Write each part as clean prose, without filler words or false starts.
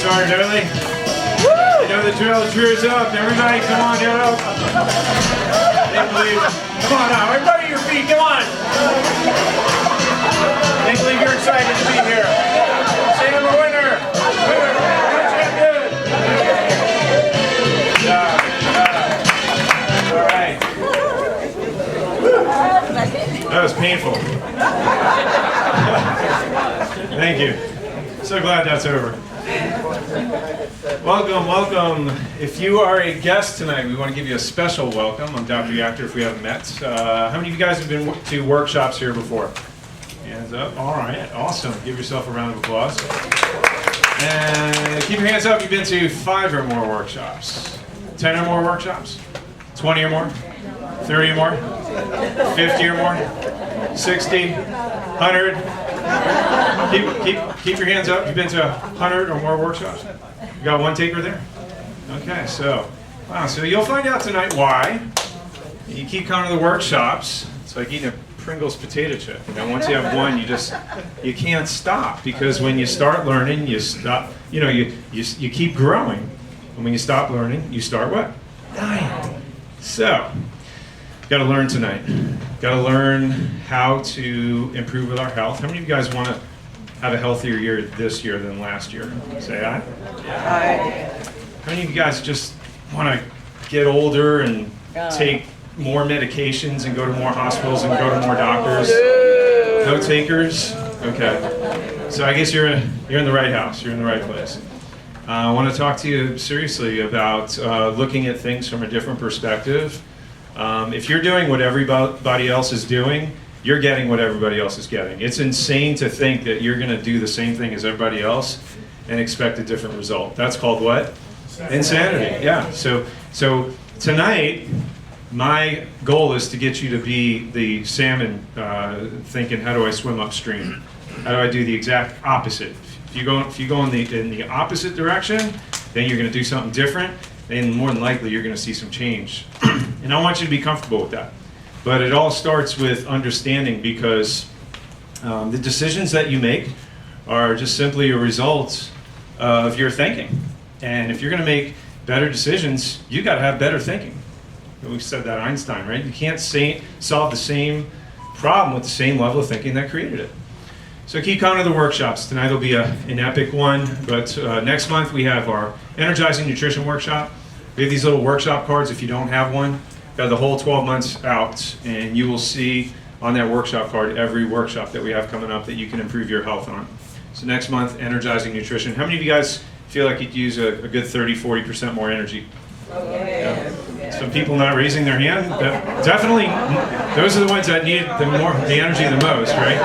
started early. You know the drill. Drew's up. Everybody, come on, get up. Can't believe. Come on now, everybody to your feet. Come on. Can't believe you're excited to be here. Sam, a winner. Winner. Good. Good job. All right. That was painful. Thank you. So glad that's over. Welcome, welcome. If you are a guest tonight, we want to give you a special welcome. I'm Dr. Yachter, if we haven't met. How many of you guys have been to workshops here before? Hands up. All right, awesome. Give yourself a round of applause. And keep your hands up. You've been to 5 or more workshops. 10 or more workshops? 20 or more? 30 or more? 50 or more? 60? 100? Keep your hands up. You've been to 100 or more workshops? You got one taker there? Okay, so, wow, so you'll find out tonight why. You keep coming to the workshops. It's like eating a Pringles potato chip. You know, once you have one, you can't stop, because when you start learning, you stop, you keep growing. And when you stop learning, you start what? Dying. So, got to learn tonight. Got to learn how to improve with our health. How many of you guys want to have a healthier year this year than last year? Say aye. Aye. How many of you guys just want to get older and take more medications and go to more hospitals and go to more doctors? No takers? Okay. So I guess you're in the right house. You're in the right place. I want to talk to you seriously about looking at things from a different perspective. If you're doing what everybody else is doing, you're getting what everybody else is getting. It's insane to think that you're going to do the same thing as everybody else and expect a different result. That's called what? Insanity. Yeah. So tonight, my goal is to get you to be the salmon thinking, how do I swim upstream? How do I do the exact opposite? If you go in the opposite direction, then you're going to do something different, and more than likely you're going to see some change. And I want you to be comfortable with that. But it all starts with understanding, because the decisions that you make are just simply a result of your thinking. And if you're going to make better decisions, you got to have better thinking. We said that Einstein, right? You can't solve the same problem with the same level of thinking that created it. So keep coming to the workshops. Tonight will be an epic one, but next month we have our Energizing Nutrition Workshop. We have these little workshop cards. If you don't have one, got the whole 12 months out, and you will see on that workshop card every workshop that we have coming up that you can improve your health on. So next month, Energizing Nutrition. How many of you guys feel like you'd use a good 30-40% more energy? Yeah. Some people not raising their hand. Definitely, those are the ones that need the energy the most, right?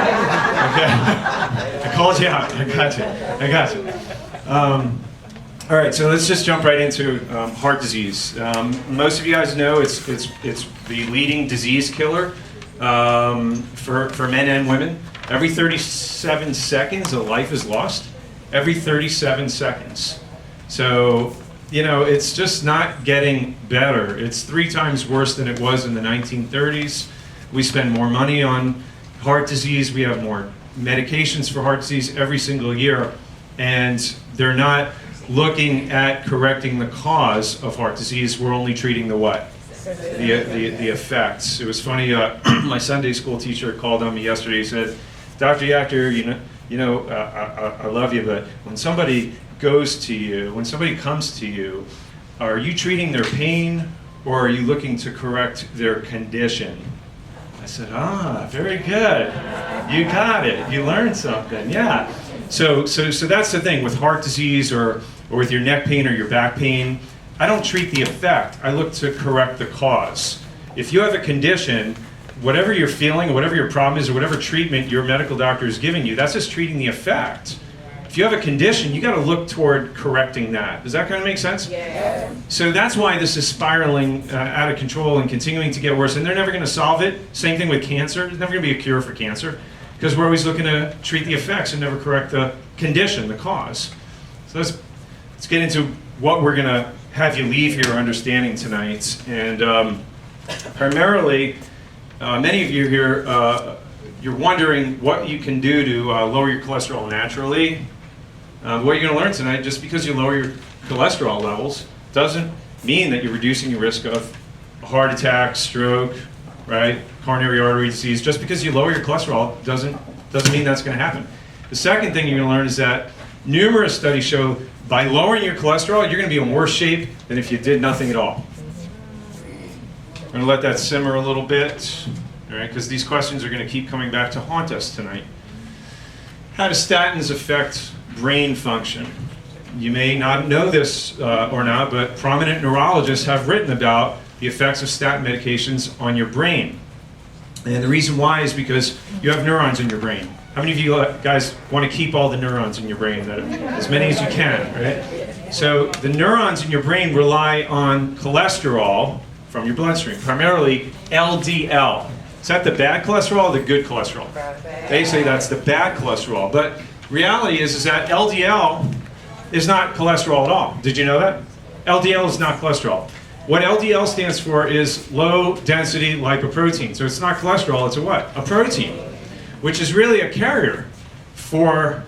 Okay. I called you out. I got you. All right, so let's just jump right into heart disease. Most of you guys know it's the leading disease killer for men and women. Every 37 seconds, a life is lost. Every 37 seconds. So, it's just not getting better. It's 3 times worse than it was in the 1930s. We spend more money on heart disease. We have more medications for heart disease every single year. And they're not looking at correcting the cause of heart disease. We're only treating the what? The effects. It was funny, my Sunday school teacher called on me yesterday. He said, Dr. Yachter, I love you, but when somebody goes to you, when somebody comes to you, are you treating their pain, or are you looking to correct their condition? I said, very good. You got it. You learned something. Yeah. So that's the thing with heart disease or with your neck pain or your back pain. I don't treat the effect. I look to correct the cause. If you have a condition, whatever you're feeling, or whatever your problem is, or whatever treatment your medical doctor is giving you, that's just treating the effect. If you have a condition, you got to look toward correcting that. Does that kind of make sense? Yeah. So that's why this is spiraling out of control and continuing to get worse. And they're never going to solve it. Same thing with cancer. There's never going to be a cure for cancer, because we're always looking to treat the effects and never correct the condition, the cause. So let's get into what we're going to have you leave here understanding tonight. And primarily, many of you here, you're wondering what you can do to lower your cholesterol naturally. What you're going to learn tonight, just because you lower your cholesterol levels doesn't mean that you're reducing your risk of a heart attack, stroke, right? Coronary artery disease. Just because you lower your cholesterol doesn't mean that's going to happen. The second thing you're going to learn is that numerous studies show by lowering your cholesterol, you're going to be in worse shape than if you did nothing at all. I'm going to let that simmer a little bit, all right? Because these questions are going to keep coming back to haunt us tonight. How do statins affect brain function? You may not know this or not, but prominent neurologists have written about the effects of statin medications on your brain. And the reason why is because you have neurons in your brain. How many of you guys want to keep all the neurons in your brain? As many as you can, right? So the neurons in your brain rely on cholesterol from your bloodstream, primarily LDL. Is that the bad cholesterol or the good cholesterol? They say that's the bad cholesterol, but reality is that LDL is not cholesterol at all. Did you know that? LDL is not cholesterol. What LDL stands for is low density lipoprotein. So it's not cholesterol, it's a what? A protein, which is really a carrier for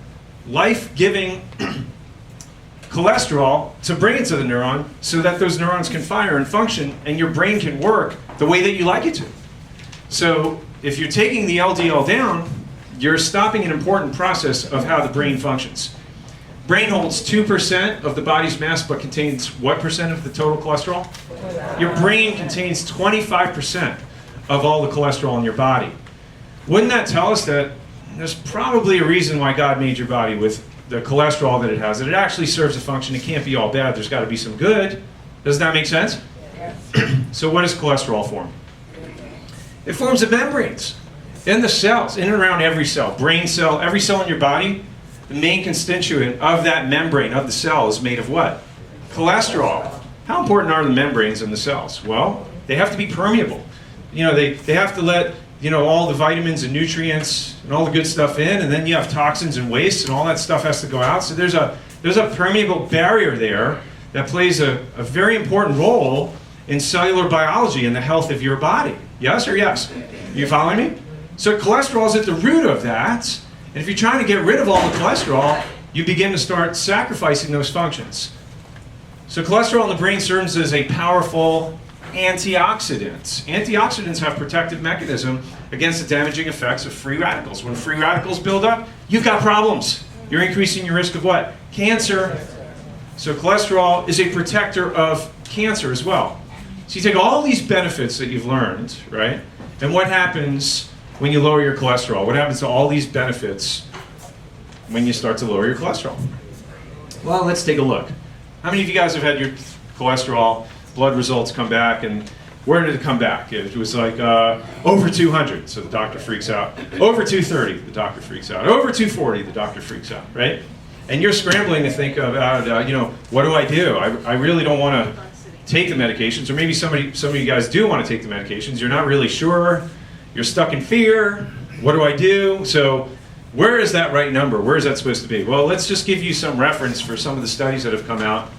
life-giving cholesterol to bring it to the neuron so that those neurons can fire and function and your brain can work the way that you like it to. So if you're taking the LDL down, you're stopping an important process of how the brain functions. Brain holds 2% of the body's mass, but contains what percent of the total cholesterol? Your brain contains 25% of all the cholesterol in your body. Wouldn't that tell us that there's probably a reason why God made your body with the cholesterol that it has, that it actually serves a function? It can't be all bad. There's got to be some good. Does that make sense? Yes. So what does cholesterol form? It forms the membranes in the cells, in and around every cell, brain cell, every cell in your body. The main constituent of that membrane, of the cell, is made of what? Cholesterol. How important are the membranes in the cells? Well, they have to be permeable. They have to let, all the vitamins and nutrients and all the good stuff in, and then you have toxins and waste, and all that stuff has to go out. So there's a permeable barrier there that plays a very important role in cellular biology and the health of your body. Yes or yes? You following me? So cholesterol is at the root of that. And if you're trying to get rid of all the cholesterol, you begin to start sacrificing those functions. So cholesterol in the brain serves as a powerful antioxidant. Antioxidants have protective mechanism against the damaging effects of free radicals. When free radicals build up, you've got problems. You're increasing your risk of what? Cancer. So cholesterol is a protector of cancer as well. So you take all these benefits that you've learned, right? And what happens when you lower your cholesterol? What happens to all these benefits when you start to lower your cholesterol? Well, let's take a look. How many of you guys have had your cholesterol blood results come back, and where did it come back? It was like over 200, so the doctor freaks out. Over 230, the doctor freaks out. Over 240, the doctor freaks out, right? And you're scrambling to think about, what do I do? I really don't want to take the medications, or maybe some of you guys do want to take the medications. You're not really sure. You're stuck in fear. What do I do? So where is that right number? Where is that supposed to be? Well, let's just give you some reference for some of the studies that have come out.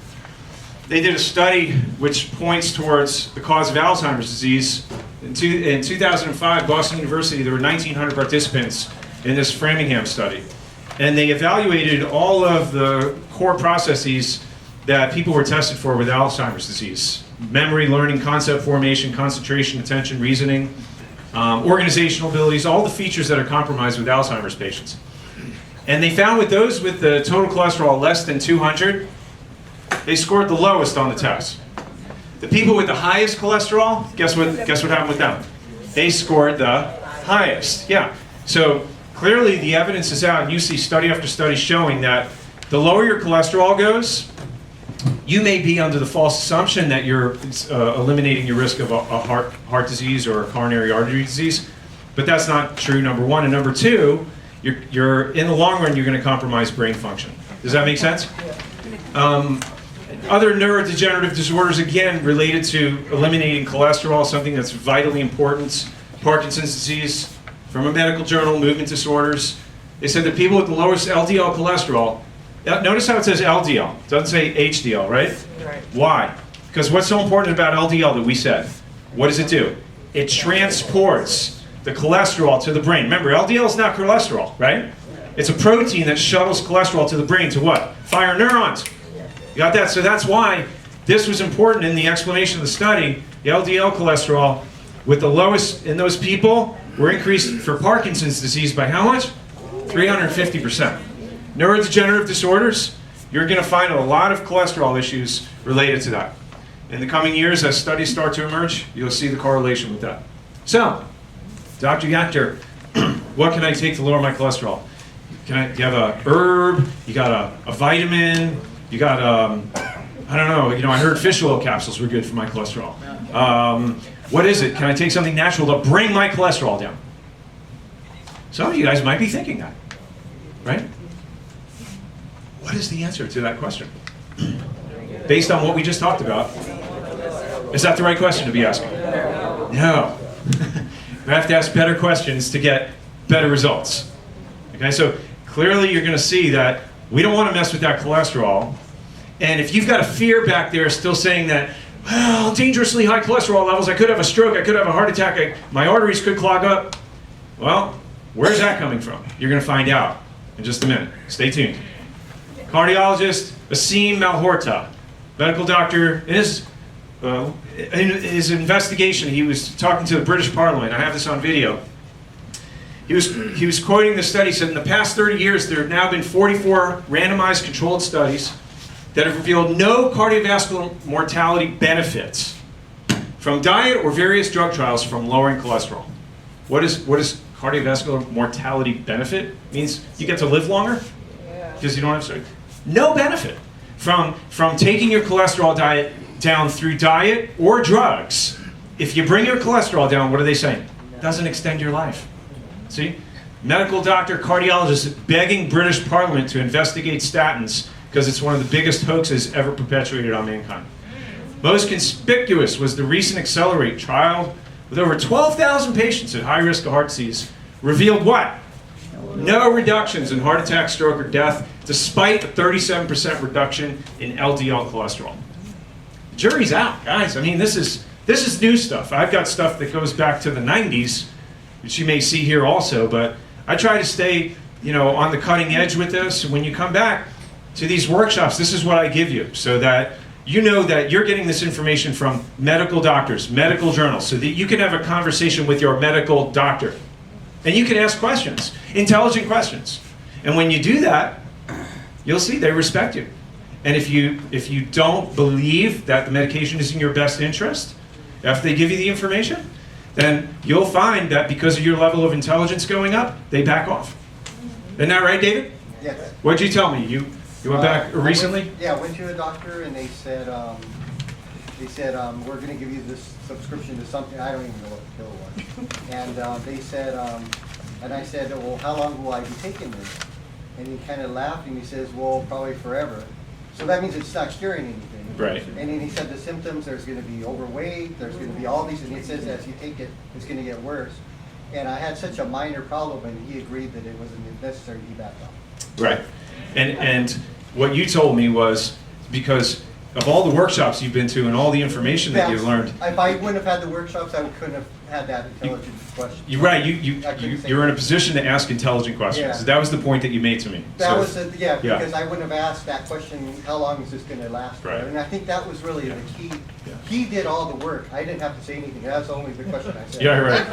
They did a study which points towards the cause of Alzheimer's disease. In 2005, Boston University, there were 1,900 participants in this Framingham study. And they evaluated all of the core processes that people were tested for with Alzheimer's disease. Memory, learning, concept formation, concentration, attention, reasoning, organizational abilities, all the features that are compromised with Alzheimer's patients. And they found with those with the total cholesterol less than 200, they scored the lowest on the test. The people with the highest cholesterol, guess what happened with them? They scored the highest. Yeah. So clearly the evidence is out, and you see study after study showing that the lower your cholesterol goes, you may be under the false assumption that you're eliminating your risk of a heart disease or a coronary artery disease, but that's not true, number one. And number two, you're in the long run, you're going to compromise brain function. Does that make sense? Other neurodegenerative disorders, again, related to eliminating cholesterol, something that's vitally important. Parkinson's disease, from a medical journal, movement disorders. They said that people with the lowest LDL cholesterol, notice how it says LDL, it doesn't say HDL, right? Right. Why? Because what's so important about LDL that we said? What does it do? It transports the cholesterol to the brain. Remember, LDL is not cholesterol, right? It's a protein that shuttles cholesterol to the brain to what? Fire neurons. You got that? So that's why this was important in the explanation of the study. The LDL cholesterol with the lowest in those people were increased for Parkinson's disease by how much? 350%. Neurodegenerative disorders, you're going to find a lot of cholesterol issues related to that. In the coming years, as studies start to emerge, you'll see the correlation with that. So, Dr. Yachter, what can I take to lower my cholesterol? Do you have a herb? You got a vitamin? You got I don't know. I heard fish oil capsules were good for my cholesterol. What is it? Can I take something natural to bring my cholesterol down? Some of you guys might be thinking that, right? What is the answer to that question? Based on what we just talked about, is that the right question to be asking? No. We have to ask better questions to get better results. Okay, so clearly you're going to see that we don't want to mess with that cholesterol. And if you've got a fear back there still saying that, well, dangerously high cholesterol levels, I could have a stroke, I could have a heart attack, my arteries could clog up. Well, where's that coming from? You're going to find out in just a minute. Stay tuned. Cardiologist Asim Malhotra, medical doctor, in his investigation, he was talking to the British Parliament. I have this on video. He was quoting the study, said in the past 30 years there have now been 44 randomized controlled studies that have revealed no cardiovascular mortality benefits from diet or various drug trials from lowering cholesterol. What is cardiovascular mortality benefit? It means you get to live longer because you don't have surgery. No benefit from taking your cholesterol diet down through diet or drugs. If you bring your cholesterol down, what are they saying? It doesn't extend your life. See? Medical doctor, cardiologist begging British Parliament to investigate statins because it's one of the biggest hoaxes ever perpetuated on mankind. Most conspicuous was the recent Accelerate trial with over 12,000 patients at high risk of heart disease. Revealed what? No reductions in heart attack, stroke, or death, despite a 37% reduction in LDL cholesterol. The jury's out, guys. I mean, this is new stuff. I've got stuff that goes back to the 90s, which you may see here also, but I try to stay, on the cutting edge with this. And when you come back to these workshops, this is what I give you, so that you know that you're getting this information from medical doctors, medical journals, so that you can have a conversation with your medical doctor. And you can ask questions, intelligent questions. And when you do that, you'll see they respect you. And if you don't believe that the medication is in your best interest, after they give you the information, then you'll find that because of your level of intelligence going up, they back off. Isn't that right, David? Yes. What'd you tell me? You went back recently? I went to a doctor and they said we're going to give you this subscription to something. I don't even know what the pill was. And they said, and I said, well, how long will I be taking this? And he kind of laughed and he says, well, probably forever. So that means it's not curing anything. Right. And then he said the symptoms, there's going to be overweight, there's going to be all these, and he says as you take it, it's going to get worse. And I had such a minor problem, and he agreed that it wasn't necessary, he backed off. Right. And what you told me was because of all the workshops you've been to and all the information that you've learned. If I wouldn't have had the workshops, I couldn't have had that intelligent question. You're right. You're in a position to ask intelligent questions. Yeah. So that was the point that you made to me. That was because I wouldn't have asked that question, how long is this going to last for? Right. And I think that was really the key. Yeah. He did all the work. I didn't have to say anything. That's only the question I said. Yeah, right.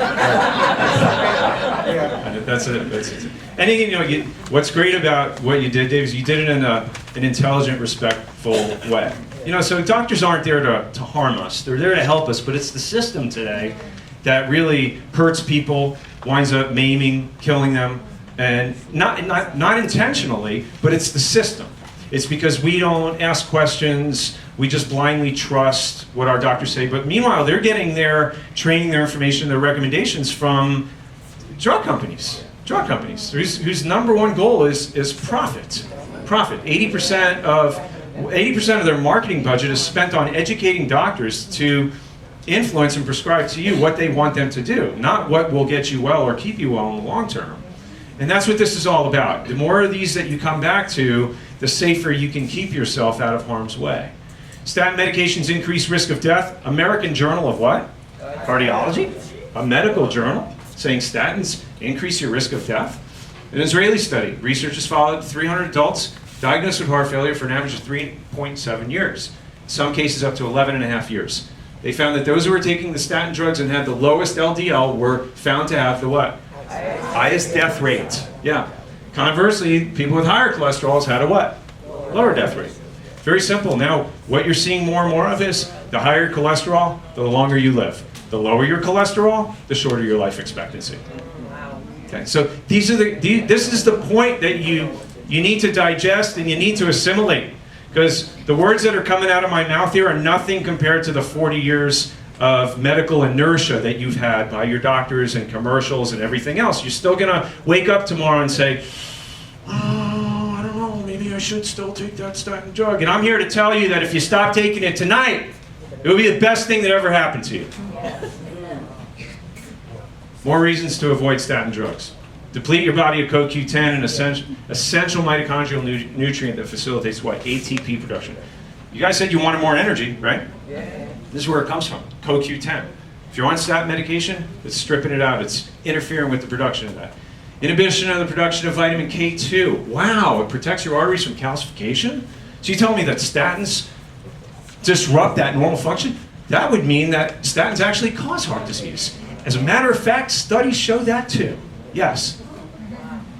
Yeah. That's it. Anything, what's great about what you did, Dave, is you did it in an intelligent, respectful way. So doctors aren't there to harm us. They're there to help us, but it's the system today that really hurts people, winds up maiming, killing them, and not intentionally, but it's the system. It's because we don't ask questions, we just blindly trust what our doctors say, but meanwhile they're getting their training, their information, their recommendations from drug companies whose number one goal is profit. 80% of their marketing budget is spent on educating doctors to influence and prescribe to you what they want them to do, not what will get you well or keep you well in the long term. And that's what this is all about. The more of these that you come back to, the safer you can keep yourself out of harm's way. Statin medications increase risk of death. American Journal of what? Cardiology? A medical journal saying statins increase your risk of death. An Israeli study, researchers followed 300 adults diagnosed with heart failure for an average of 3.7 years. In some cases up to 11 and a half years. They found that those who were taking the statin drugs and had the lowest LDL were found to have the what? Highest death rates. Yeah. Conversely, people with higher cholesterols had a what? Lower death rate. Very simple. Now, what you're seeing more and more of is the higher cholesterol, the longer you live. The lower your cholesterol, the shorter your life expectancy. Okay, so this is the point that you need to digest and you need to assimilate. Because the words that are coming out of my mouth here are nothing compared to the 40 years of medical inertia that you've had by your doctors and commercials and everything else. You're still going to wake up tomorrow and say, oh, I don't know, maybe I should still take that statin drug. And I'm here to tell you that if you stop taking it tonight, it will be the best thing that ever happened to you. More reasons to avoid statin drugs. Deplete your body of CoQ10, an essential mitochondrial nutrient that facilitates what? ATP production. You guys said you wanted more energy, right? Yeah. This is where it comes from, CoQ10. If you're on statin medication, it's stripping it out. It's interfering with the production of that. Inhibition of the production of vitamin K2. Wow, it protects your arteries from calcification? So you tell me that statins disrupt that normal function? That would mean that statins actually cause heart disease. As a matter of fact, studies show that too. Yes.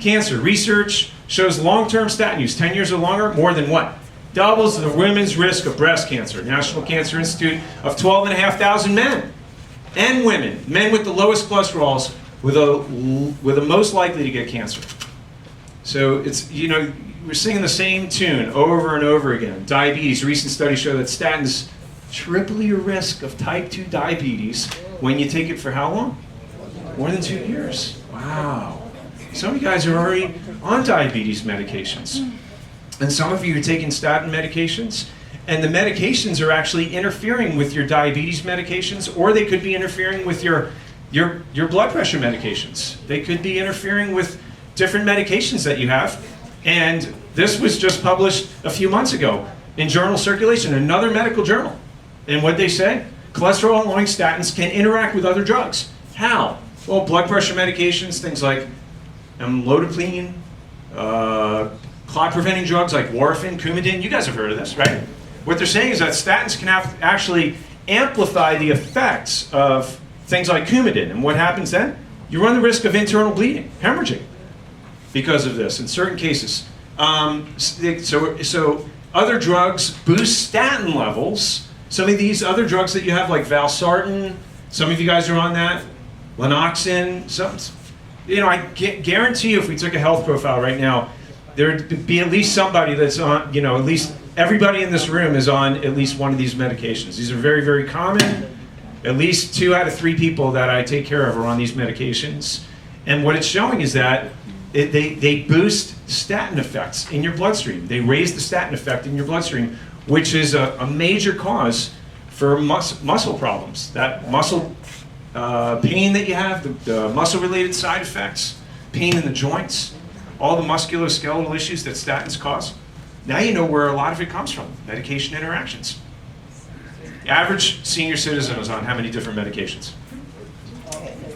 Cancer research shows long-term statin use, 10 years or longer, more than what? Doubles the women's risk of breast cancer. National Cancer Institute of 12,500 men and women. Men with the lowest cholesterols were the most likely to get cancer. So it's, we're singing the same tune over and over again. Diabetes, recent studies show that statins triple your risk of type 2 diabetes when you take it for how long? More than 2 years. Wow. Some of you guys are already on diabetes medications. And some of you are taking statin medications, and the medications are actually interfering with your diabetes medications, or they could be interfering with your blood pressure medications. They could be interfering with different medications that you have. And this was just published a few months ago in Journal Circulation, another medical journal. And what they say? Cholesterol-lowering statins can interact with other drugs. How? Well, blood pressure medications, things like amlodipine, clot-preventing drugs like warfarin, Coumadin. You guys have heard of this, right? What they're saying is that statins can actually amplify the effects of things like Coumadin. And what happens then? You run the risk of internal bleeding, hemorrhaging, because of this in certain cases. So other drugs boost statin levels. Some of these other drugs that you have, like valsartan, some of you guys are on that. Lanoxin, I guarantee you if we took a health profile right now, there'd be at least somebody that's on, at least everybody in this room is on at least one of these medications. These are very, very common. At least 2 out of 3 people that I take care of are on these medications. And what it's showing is that they boost statin effects in your bloodstream. They raise the statin effect in your bloodstream, which is a major cause for muscle problems. That muscle pain that you have, the muscle-related side effects, pain in the joints, all the musculoskeletal issues that statins cause. Now you know where a lot of it comes from, medication interactions. The average senior citizen is on how many different medications?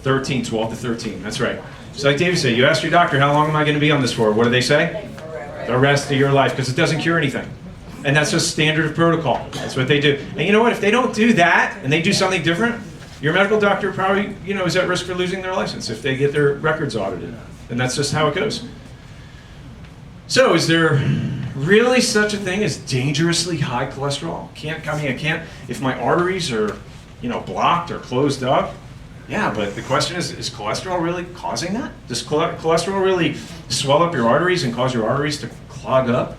13, 12 to 13, that's right. So like David said, you ask your doctor, how long am I going to be on this for? What do they say? The rest of your life, because it doesn't cure anything. And that's just standard of protocol. That's what they do. And you know what? If they don't do that, and they do something different, your medical doctor probably, is at risk for losing their license if they get their records audited. And that's just how it goes. So is there really such a thing as dangerously high cholesterol? I can't, if my arteries are, blocked or closed up. Yeah, but the question is cholesterol really causing that? Does cholesterol really swell up your arteries and cause your arteries to clog up?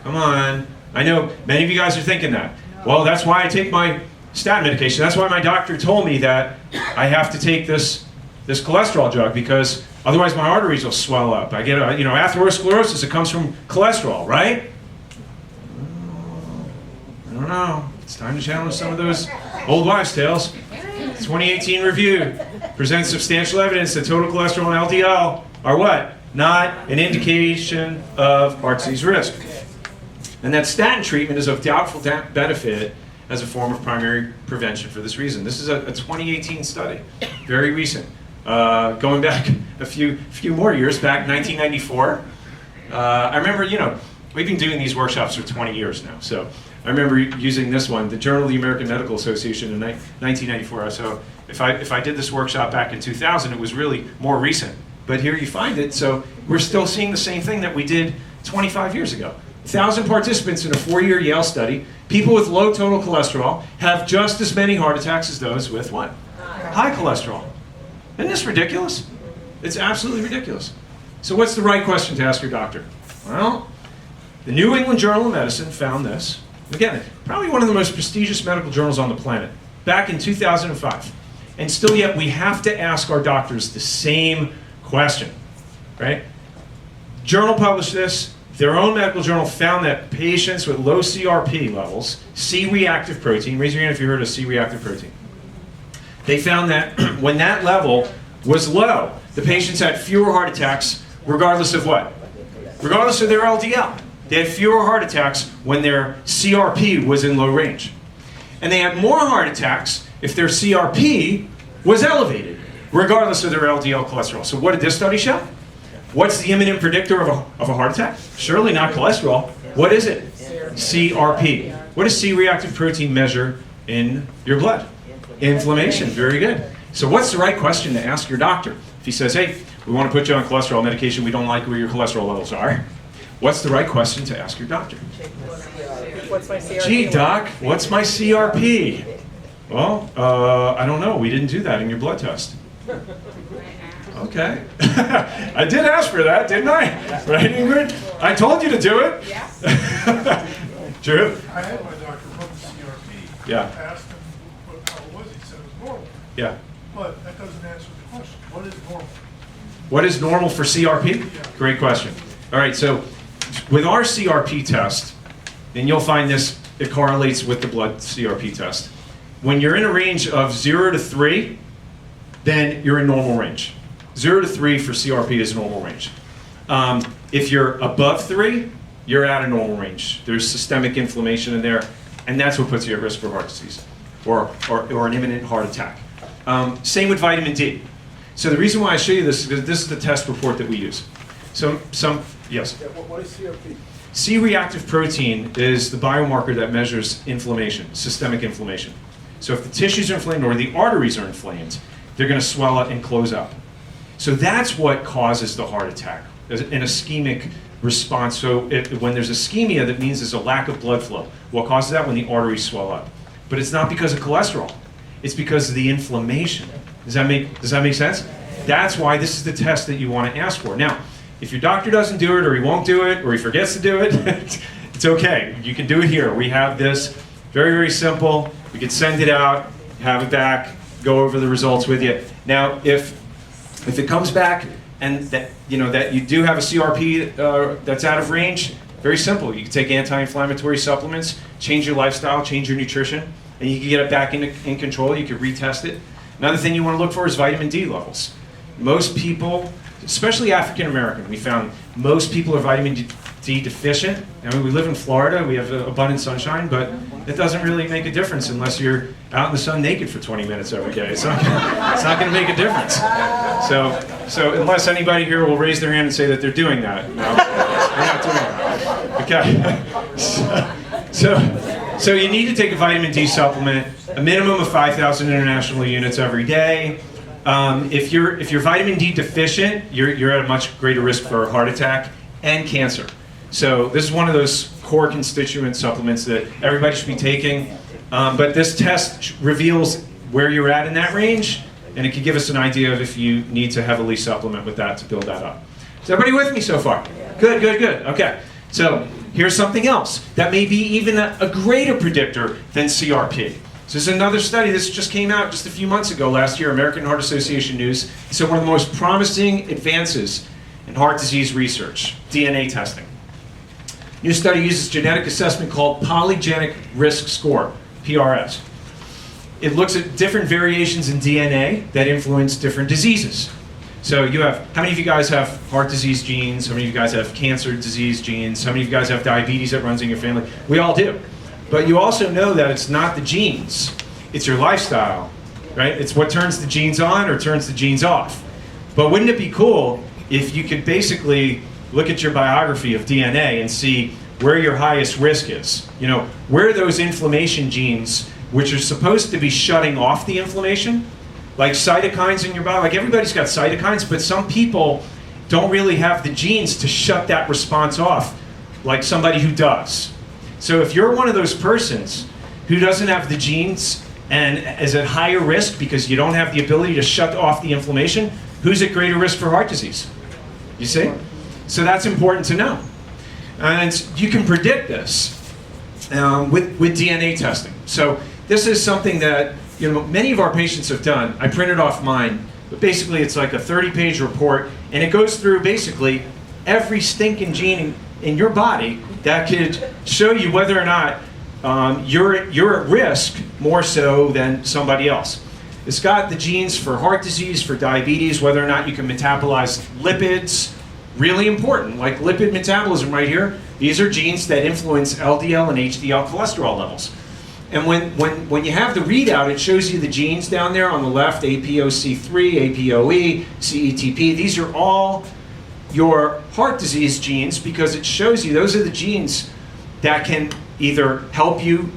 Come on. I know many of you guys are thinking that. Well, that's why I take my statin medication. That's why my doctor told me that I have to take this cholesterol drug, because otherwise my arteries will swell up. I get atherosclerosis. It comes from cholesterol, right? I don't know. It's time to challenge some of those old wives' tales. 2018 review presents substantial evidence that total cholesterol and LDL are what? Not an indication of heart disease risk. And that statin treatment is of doubtful benefit as a form of primary prevention for this reason. This is a 2018 study, very recent. Going back a few more years back, 1994. I remember, we've been doing these workshops for 20 years now. So I remember using this one, the Journal of the American Medical Association in 1994. So if I did this workshop back in 2000, it was really more recent. But here you find it. So we're still seeing the same thing that we did 25 years ago. 1,000 participants in a 4-year Yale study. People with low total cholesterol have just as many heart attacks as those with what? High cholesterol. Isn't this ridiculous? It's absolutely ridiculous. So what's the right question to ask your doctor? Well, the New England Journal of Medicine found this. Again, probably one of the most prestigious medical journals on the planet, back in 2005. And still yet, we have to ask our doctors the same question, right? Journal published this. Their own medical journal found that patients with low CRP levels, C-reactive protein, raise your hand if you heard of C-reactive protein. They found that when that level was low, the patients had fewer heart attacks regardless of what? Regardless of their LDL. They had fewer heart attacks when their CRP was in low range. And they had more heart attacks if their CRP was elevated, regardless of their LDL cholesterol. So what did this study show? What's the imminent predictor of a heart attack? Surely not cholesterol. What is it? CRP. What does C-reactive protein measure in your blood? Inflammation. Very good. So what's the right question to ask your doctor? If he says, hey, we want to put you on cholesterol medication, we don't like where your cholesterol levels are. What's the right question to ask your doctor? What's my CRP? Gee, doc, what's my CRP? Well, I don't know. We didn't do that in your blood test. Okay. I did ask for that, didn't I? Right, Ingrid? I told you to do it. Yes. Drew? I had my doctor run the CRP. Yeah. I asked him how it was. He said it was normal. Yeah. But that doesn't answer the question. What is normal? What is normal for CRP? Yeah. Great question. All right, so with our CRP test, and you'll find this, it correlates with the blood CRP test. When you're in a range of 0 to 3, then you're in normal range. 0 to 3 for CRP is normal range. If you're above 3, you're out of normal range. There's systemic inflammation in there, and that's what puts you at risk for heart disease or an imminent heart attack. Same with vitamin D. So the reason why I show you this is because this is the test report that we use. Yes? Yeah, what is CRP? C-reactive protein is the biomarker that measures inflammation, systemic inflammation. So if the tissues are inflamed or the arteries are inflamed, they're going to swell up and close up. So that's what causes the heart attack, an ischemic response. So when there's ischemia, that means there's a lack of blood flow. What causes that? When the arteries swell up. But it's not because of cholesterol. It's because of the inflammation. Does that make sense? That's why this is the test that you want to ask for. Now, if your doctor doesn't do it, or he won't do it, or he forgets to do it, it's okay. You can do it here. We have this, very, very simple. We can send it out, have it back, go over the results with you. Now, if it comes back and that you do have a CRP that's out of range, very simple. You can take anti-inflammatory supplements, change your lifestyle, change your nutrition, and you can get it back in control. You can retest it. Another thing you want to look for is vitamin D levels. Most people, especially African American, we found most people are vitamin D deficient. I mean, we live in Florida, we have abundant sunshine, but it doesn't really make a difference unless you're out in the sun naked for 20 minutes every day. It's not going to make a difference. So unless anybody here will raise their hand and say that they're doing that, no, we're not doing that. Okay. So you need to take a vitamin D supplement, a minimum of 5,000 international units every day. If you're vitamin D deficient, you're at a much greater risk for a heart attack and cancer. So this is one of those core constituent supplements that everybody should be taking. But this test reveals where you're at in that range, and it can give us an idea of if you need to heavily supplement with that to build that up. Is everybody with me so far? Good, good, good. Okay. So here's something else that may be even a greater predictor than CRP. So this is another study. This just came out just a few months ago last year, American Heart Association News. So one of the most promising advances in heart disease research, DNA testing. New study uses genetic assessment called polygenic risk score, PRS. It looks at different variations in DNA that influence different diseases. So you have, how many of you guys have heart disease genes? How many of you guys have cancer disease genes? How many of you guys have diabetes that runs in your family? We all do. But you also know that it's not the genes, it's your lifestyle, right? It's what turns the genes on or turns the genes off. But wouldn't it be cool if you could basically look at your biography of DNA and see where your highest risk is? You know, where those inflammation genes, which are supposed to be shutting off the inflammation, like cytokines in your body. Like everybody's got cytokines, but some people don't really have the genes to shut that response off, like somebody who does. So if you're one of those persons who doesn't have the genes and is at higher risk because you don't have the ability to shut off the inflammation, who's at greater risk for heart disease? You see? So that's important to know. And you can predict this with DNA testing. So this is something that many of our patients have done. I printed off mine, but basically it's like a 30-page report, and it goes through basically every stinking gene in your body that could show you whether or not you're at risk more so than somebody else. It's got the genes for heart disease, for diabetes, whether or not you can metabolize lipids, really important, like lipid metabolism right here. These are genes that influence LDL and HDL cholesterol levels. And when you have the readout, it shows you the genes down there on the left, APOC3, APOE, CETP. These are all your heart disease genes because it shows you those are the genes that can either help you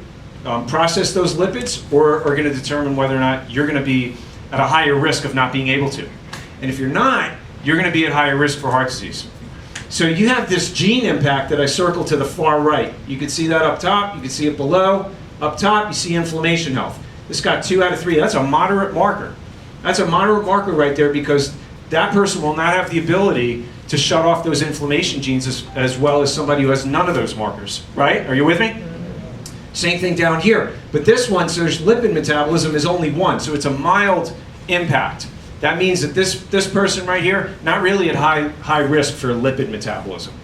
process those lipids or are going to determine whether or not you're going to be at a higher risk of not being able to. And if you're not, you're going to be at higher risk for heart disease. So you have this gene impact that I circled to the far right. You can see that up top, you can see it below. Up top, you see inflammation health. This got 2 out of 3. That's a moderate marker. That's a moderate marker right there because that person will not have the ability to shut off those inflammation genes as well as somebody who has none of those markers, right? Are you with me? Same thing down here. But this one, so there's lipid metabolism is only 1, so it's a mild impact. That means that this person right here, not really at high risk for lipid metabolism.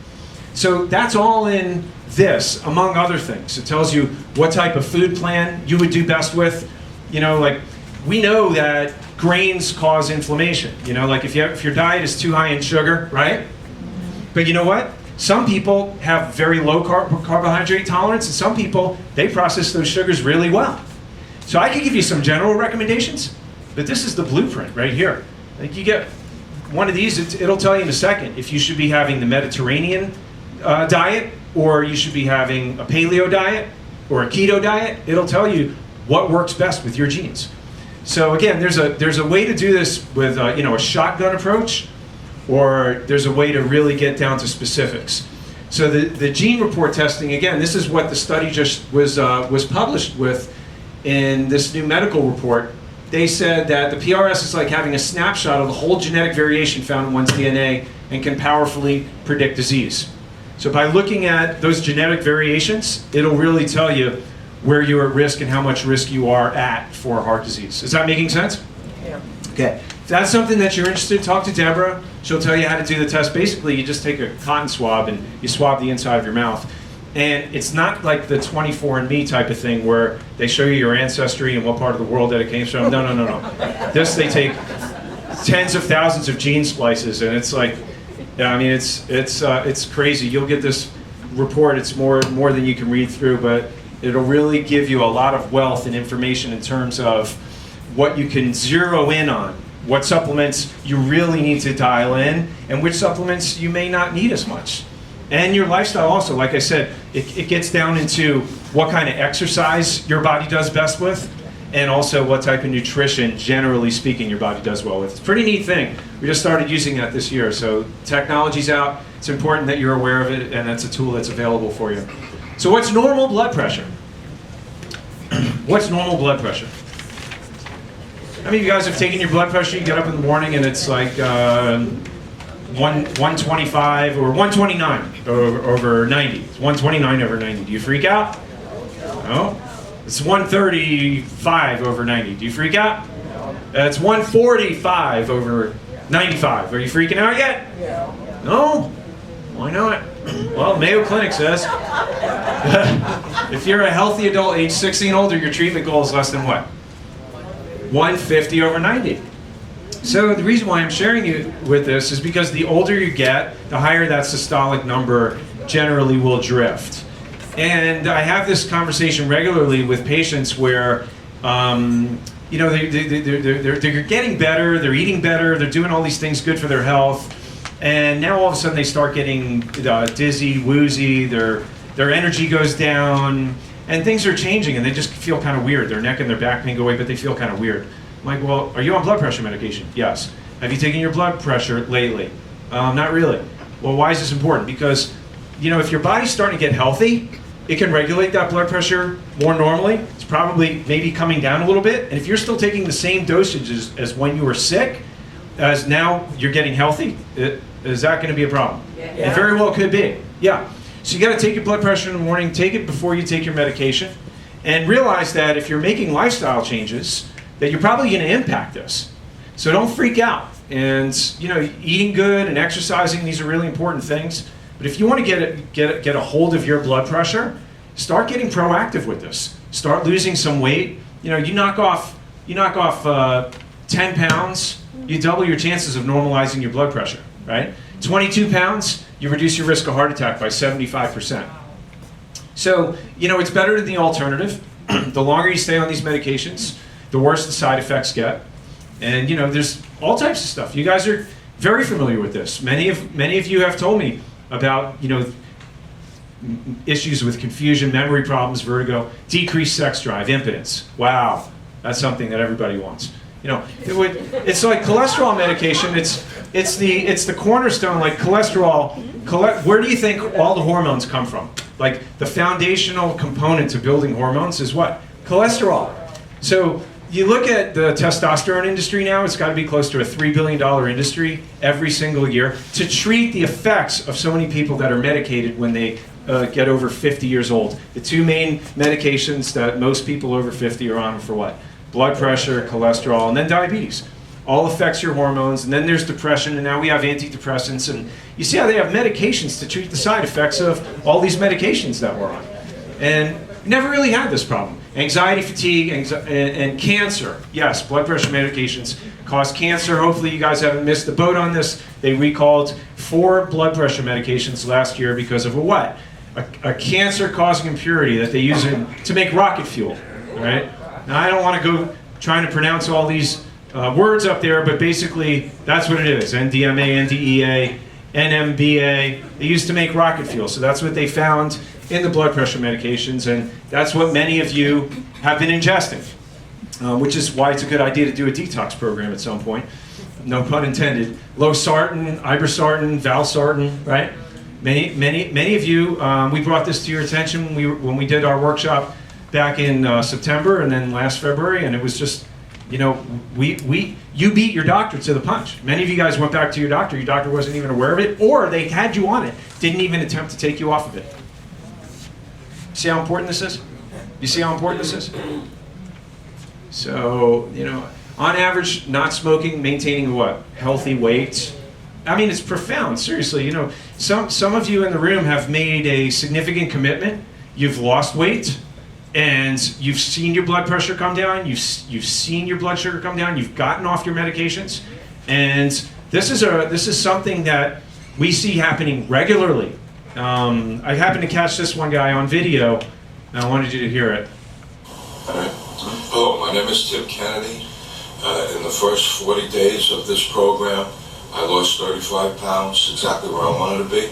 So that's all in this, among other things. It tells you what type of food plan you would do best with. Like we know that grains cause inflammation. Like if your diet is too high in sugar, right? But you know what? Some people have very low carbohydrate tolerance, and some people, they process those sugars really well. So I could give you some general recommendations, but this is the blueprint right here. Like you get one of these, it'll tell you in a second if you should be having the Mediterranean diet, or you should be having a paleo diet or a keto diet. It'll tell you what works best with your genes. So again, there's a way to do this with a shotgun approach, or there's a way to really get down to specifics. So the gene report testing, again, this is what the study just was published with in this new medical report. They said that the PRS is like having a snapshot of the whole genetic variation found in one's DNA and can powerfully predict disease. So by looking at those genetic variations, it'll really tell you where you're at risk and how much risk you are at for heart disease. Is that making sense? Yeah. Okay. If that's something that you're interested in, talk to Deborah. She'll tell you how to do the test. Basically, you just take a cotton swab and you swab the inside of your mouth. And it's not like the 24andMe type of thing where they show you your ancestry and what part of the world that it came from. No. This, they take tens of thousands of gene splices, and it's like, it's crazy. You'll get this report. It's more than you can read through, but it'll really give you a lot of wealth and information in terms of what you can zero in on, what supplements you really need to dial in, and which supplements you may not need as much. And your lifestyle also, like I said, it gets down into what kind of exercise your body does best with, and also what type of nutrition, generally speaking, your body does well with. It's a pretty neat thing. We just started using that this year, so technology's out. It's important that you're aware of it, and that's a tool that's available for you. So what's normal blood pressure? What's normal blood pressure? How many of you guys have taken your blood pressure? You get up in the morning and it's like 125 or 129 over 90. It's 129 over 90. Do you freak out? No. It's 135 over 90. Do you freak out? It's 145 over 95. Are you freaking out yet? No? Why not? Well, Mayo Clinic says if you're a healthy adult age 60 and older, your treatment goal is less than what? 150 over 90. So the reason why I'm sharing you with this is because the older you get, the higher that systolic number generally will drift. And I have this conversation regularly with patients where you know, they're getting better, they're eating better, they're doing all these things good for their health, and now all of a sudden they start getting dizzy, woozy, their energy goes down, and things are changing, and they just feel kind of weird. Their neck and their back pain go away, but they feel kind of weird. I'm like, well, are you on blood pressure medication? Yes. Have you taken your blood pressure lately? Not really. Well, why is this important? Because, you know, if your body's starting to get healthy, it can regulate that blood pressure more normally. It's probably maybe coming down a little bit. And if you're still taking the same dosages as when you were sick, as now you're getting healthy, is that going to be a problem? Yeah. It very well could be. Yeah. So you got to take your blood pressure in the morning, take it before you take your medication, and realize that if you're making lifestyle changes, that you're probably going to impact this. So don't freak out. And, you know, eating good and exercising, these are really important things. But if you want to get a hold of your blood pressure, start getting proactive with this. Start losing some weight. You know, you knock off 10 pounds, you double your chances of normalizing your blood pressure, right? 22 pounds, you reduce your risk of heart attack by 75%. So, you know, it's better than the alternative. The longer you stay on these medications, the worse the side effects get. And, you know, there's all types of stuff. You guys are very familiar with this. Many of you have told me about, you know, issues with confusion, memory problems, vertigo, decreased sex drive, impotence. Wow, that's something that everybody wants. You know, it's like cholesterol medication. It's the cornerstone. Like cholesterol. Where do you think all the hormones come from? Like the foundational component to building hormones is what? Cholesterol. So you look at the testosterone industry now, it's got to be close to a $3 billion industry every single year to treat the effects of so many people that are medicated when they get over 50 years old. The two main medications that most people over 50 are on for what? Blood pressure, cholesterol, and then diabetes. All affects your hormones, and then there's depression, and now we have antidepressants, and you see how they have medications to treat the side effects of all these medications that we're on. And never really had this problem. Anxiety, fatigue, and cancer. Yes, blood pressure medications cause cancer. Hopefully you guys haven't missed the boat on this. They recalled 4 blood pressure medications last year because of a what? A cancer-causing impurity that they use to make rocket fuel, right? Now I don't want to go trying to pronounce all these words up there, but basically that's what it is. NDMA, NDEA, NMBA. They used to make rocket fuel, so that's what they found in the blood pressure medications, and that's what many of you have been ingesting, which is why it's a good idea to do a detox program at some point. No pun intended. Losartan, irbesartan, valsartan, right? Many of you, we brought this to your attention when we did our workshop back in September and then last February, and it was just, you know, you beat your doctor to the punch. Many of you guys went back to your doctor wasn't even aware of it, or they had you on it, didn't even attempt to take you off of it. See how important this is? You see how important this is? So, you know, on average, not smoking, maintaining what? Healthy weight. I mean, it's profound, seriously. You know, some of you in the room have made a significant commitment. You've lost weight, and you've seen your blood pressure come down. You've seen your blood sugar come down. You've gotten off your medications, and this is something that we see happening regularly. I happened to catch this one guy on video, and I wanted you to hear it. Hello, my name is Tim Kennedy. In the first 40 days of this program, I lost 35 pounds, exactly where I wanted to be.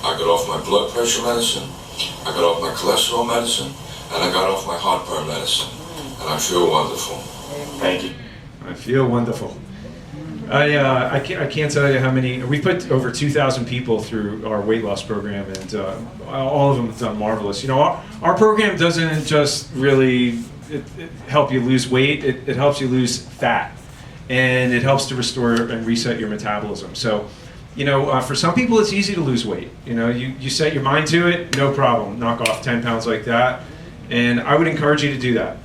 I got off my blood pressure medicine, I got off my cholesterol medicine, and I got off my heartburn medicine. And I feel wonderful. Thank you. I feel wonderful. I can't tell you how many. We put over 2,000 people through our weight loss program, and all of them have done marvelous. You know, our program doesn't just really help you lose weight. It helps you lose fat, and it helps to restore and reset your metabolism. So, you know, for some people it's easy to lose weight. You know, you set your mind to it, no problem. Knock off 10 pounds like that, and I would encourage you to do that.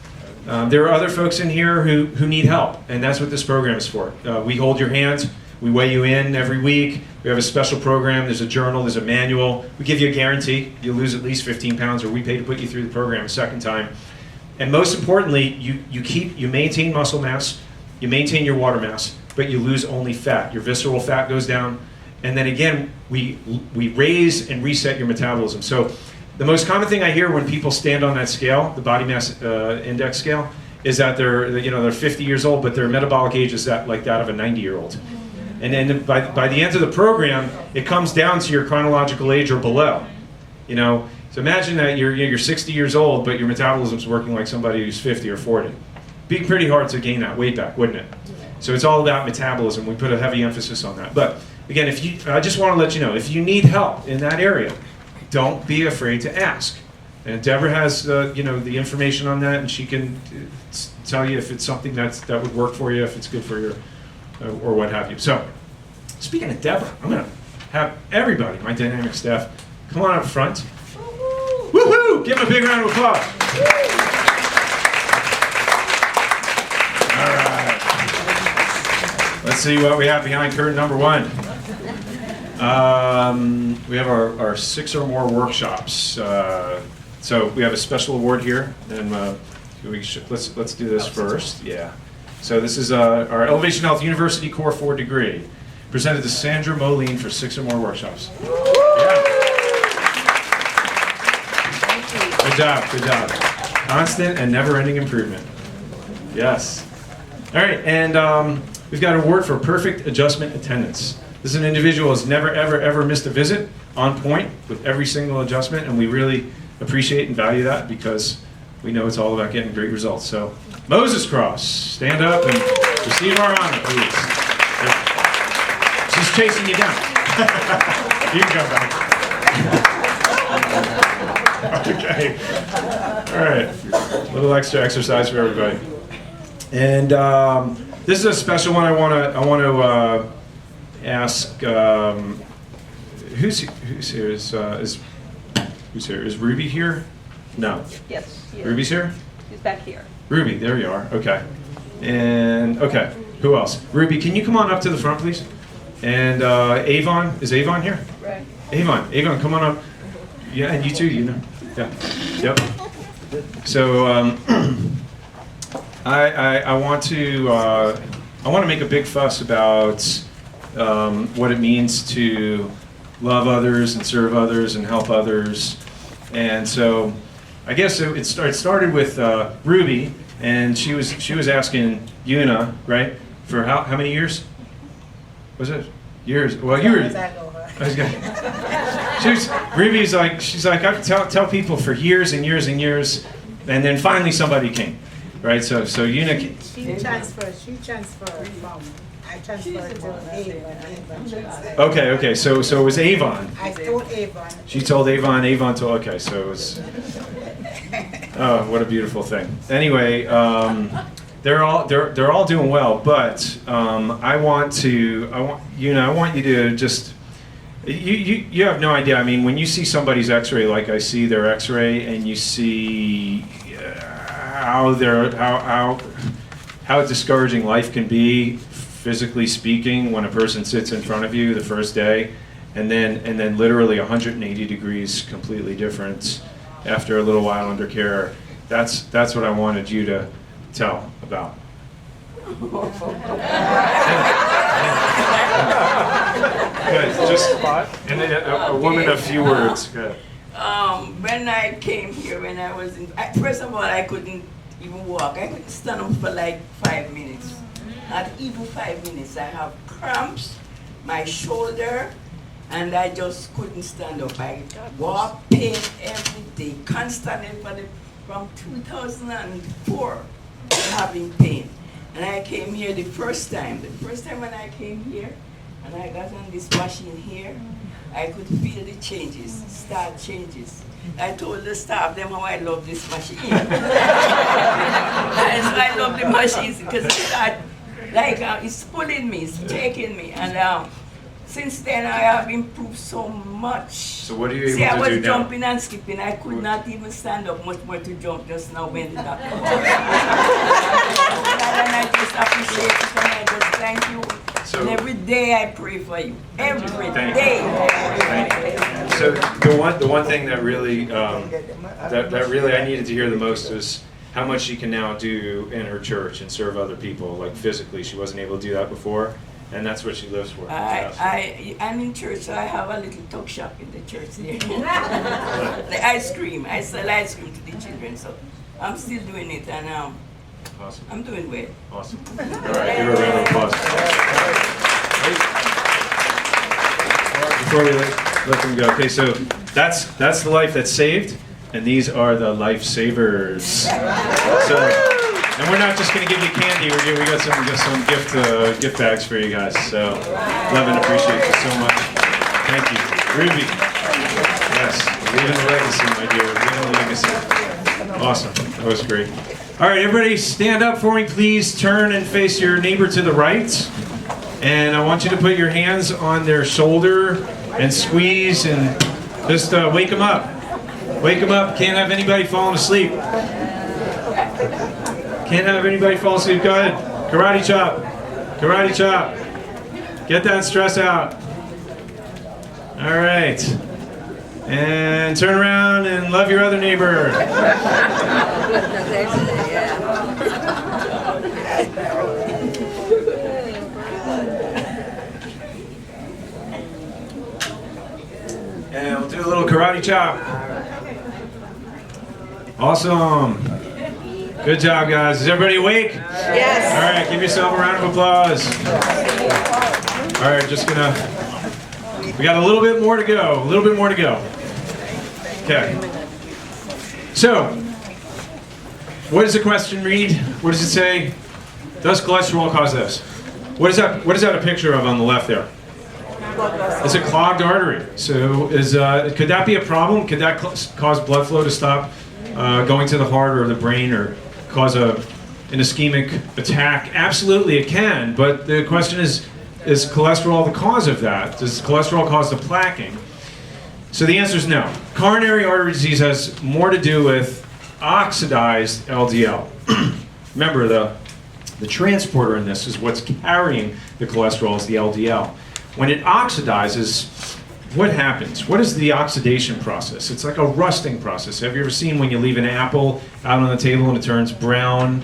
There are other folks in here who need help, and that's what this program is for. We hold your hand, we weigh you in every week, we have a special program, there's a journal, there's a manual, we give you a guarantee, you'll lose at least 15 pounds, or we pay to put you through the program a second time. And most importantly, you maintain muscle mass, you maintain your water mass, but you lose only fat. Your visceral fat goes down, and then again, we raise and reset your metabolism. So the most common thing I hear when people stand on that scale, the body mass index scale, is that they're 50 years old, but their metabolic age is like that of a 90-year-old. And then by the end of the program, it comes down to your chronological age or below. So imagine that you're 60 years old, but your metabolism's working like somebody who's 50 or 40. It'd be pretty hard to gain that weight back, wouldn't it? So it's all about metabolism. We put a heavy emphasis on that. But again, I just want to let you know, if you need help in that area, don't be afraid to ask. And Deborah has the information on that, and she can tell you if it's something that would work for you, if it's good for you, or what have you. So, speaking of Deborah, I'm going to have everybody, my dynamic staff, come on up front. Woohoo! Give them a big round of applause. All right. Let's see what we have behind curtain number 1. We have our 6 or more workshops. So we have a special award here, and let's do this first. Yeah. So this is our Elevation Health University Core 4 degree, presented to Sandra Moline for 6 or more workshops. Yeah. Good job. Constant and never-ending improvement. Yes. All right, and we've got an award for perfect adjustment attendance. This is an individual who has never, ever missed a visit, on point with every single adjustment, and we really appreciate and value that because we know it's all about getting great results. So, Moses Cross, stand up and receive our honor, please. She's chasing you down. You can come back. Okay. All right. A little extra exercise for everybody. And this is a special one. I want to ask. Who's here? Who's here? Is Ruby here? No. Yes. Ruby's here? She's back here. Ruby, there you are. Okay. And, okay. Who else? Ruby, can you come on up to the front, please? And Avon, is Avon here? Right. Avon, come on up. Yeah, and you too, Yeah. Yep. So, I want to make a big fuss about what it means to love others and serve others and help others. And so I guess it started with Ruby, and she was asking Una, right, for how many years? Was it years? Well, you were. Ruby's like, she's like, I tell people for years and years and years, and then finally somebody came, right? So Una. She transferred from. I transferred to Avon. Okay. So it was Avon. I told Avon. She told Avon. Avon told. Okay, so it was. Oh, what a beautiful thing. Anyway, they're all doing well, but I want you to just. You have no idea. I mean, when you see somebody's X-ray, like I see their X-ray, and you see how discouraging life can be, physically speaking, when a person sits in front of you the first day, and then literally 180 degrees completely different after a little while under care. That's what I wanted you to tell about. Good. Just and a woman of few words. Good. When I came here, when I was first of all, I couldn't even walk. I couldn't stand up for like 5 minutes. Not even 5 minutes. I have cramps, my shoulder, and I just couldn't stand up. I walk pain every day, constantly from 2004, having pain. And I came here the first time when I came here, and I got on this machine here, I could feel the changes, start changes. I told the staff them how I love this machine. And so I love the machines because it's pulling me, it's taking me. And since then I have improved so much. So what are you able See, I to was do now? jumping and skipping. I could not even stand up much more to jump just now when the doctor called. And I just appreciate it and I just thank you. And every day I pray for you. Every day. So the one thing that really that really I needed to hear the most is how much she can now do in her church and serve other people, like physically. She wasn't able to do that before, and that's what she lives for. I'm in church, so I have a little tuck shop in the church there. The ice cream. I sell ice cream to the children, so I'm still doing it. And Awesome. I'm doing well. Awesome. All right, give her a round of applause. Before we let them go, okay, so that's the life that's saved, and these are the lifesavers. So, and we're not just going to give you candy. We got some gift bags for you guys. So, love and appreciate you so much. Thank you, Ruby. Yes, leaving a legacy, my dear. Leaving a legacy. Awesome. That was great. All right, everybody, stand up for me, please. Turn and face your neighbor to the right. And I want you to put your hands on their shoulder and squeeze and just wake them up. Wake them up. Can't have anybody falling asleep. Can't have anybody fall asleep. Go ahead. Karate chop. Karate chop. Get that stress out. All right. And turn around and love your other neighbor. And we'll do a little karate chop. Awesome. Good job, guys. Is everybody awake? Yes. All right, give yourself a round of applause. All right, just gonna, we got a little bit more to go. A little bit more to go. Okay. So, what does the question read? What does it say? Does cholesterol cause this? What is that a picture of on the left there? It's a clogged artery. So could that be a problem? Could that cause blood flow to stop going to the heart or the brain, or cause an ischemic attack? Absolutely it can, but the question is cholesterol the cause of that? Does cholesterol cause the plaquing? So the answer is no. Coronary artery disease has more to do with oxidized LDL. Remember, the transporter in this is what's carrying the cholesterol is the LDL. When it oxidizes, what happens? What is the oxidation process? It's like a rusting process. Have you ever seen when you leave an apple out on the table and it turns brown?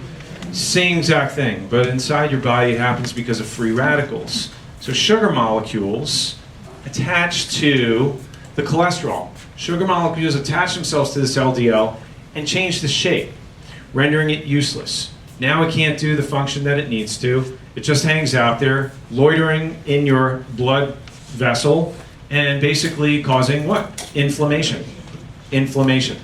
Same exact thing, but inside your body it happens because of free radicals. So sugar molecules attach to the cholesterol. Sugar molecules attach themselves to this LDL and change the shape, rendering it useless. Now it can't do the function that it needs to. It just hangs out there, loitering in your blood vessel, and basically causing what? Inflammation. Inflammation.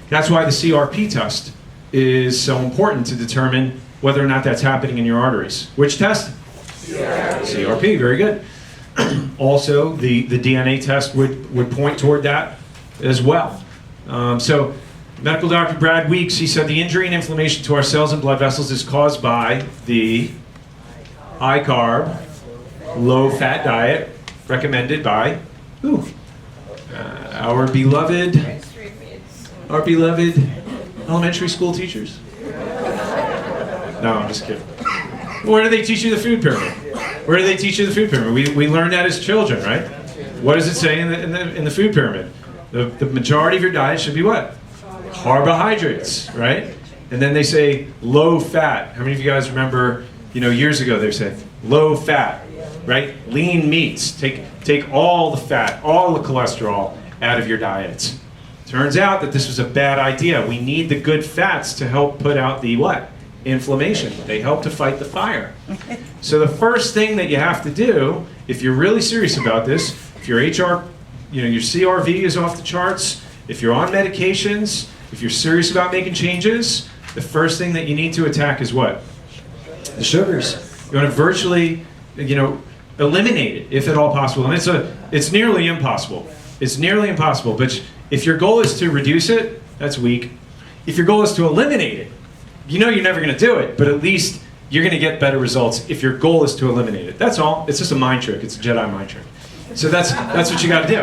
That's why the CRP test is so important to determine whether or not that's happening in your arteries. Which test? CRP, very good. Also, the DNA test would point toward that as well. So, medical doctor Brad Weeks, he said the injury and inflammation to our cells and blood vessels is caused by the high carb, low fat diet recommended by our beloved elementary school teachers. No, I'm just kidding. Where do they teach you the food pyramid? Where do they teach you the food pyramid? We learned that as children, right? What does it say in the food pyramid? The majority of your diet should be what? Carbohydrates, right? And then they say low fat. How many of you guys remember, years ago they said low fat, right? Lean meats. Take all the fat, all the cholesterol out of your diets. Turns out that this was a bad idea. We need the good fats to help put out the what? Inflammation. They help to fight the fire. So the first thing that you have to do, if you're really serious about this, if your your CRV is off the charts, if you're on medications, if you're serious about making changes, the first thing that you need to attack is what? The sugars. You want to virtually, eliminate it if at all possible. And it's nearly impossible. It's nearly impossible. But if your goal is to reduce it, that's weak. If your goal is to eliminate it, you're never going to do it, but at least you're going to get better results if your goal is to eliminate it. That's all. It's just a mind trick. It's a Jedi mind trick. So that's what you got to do.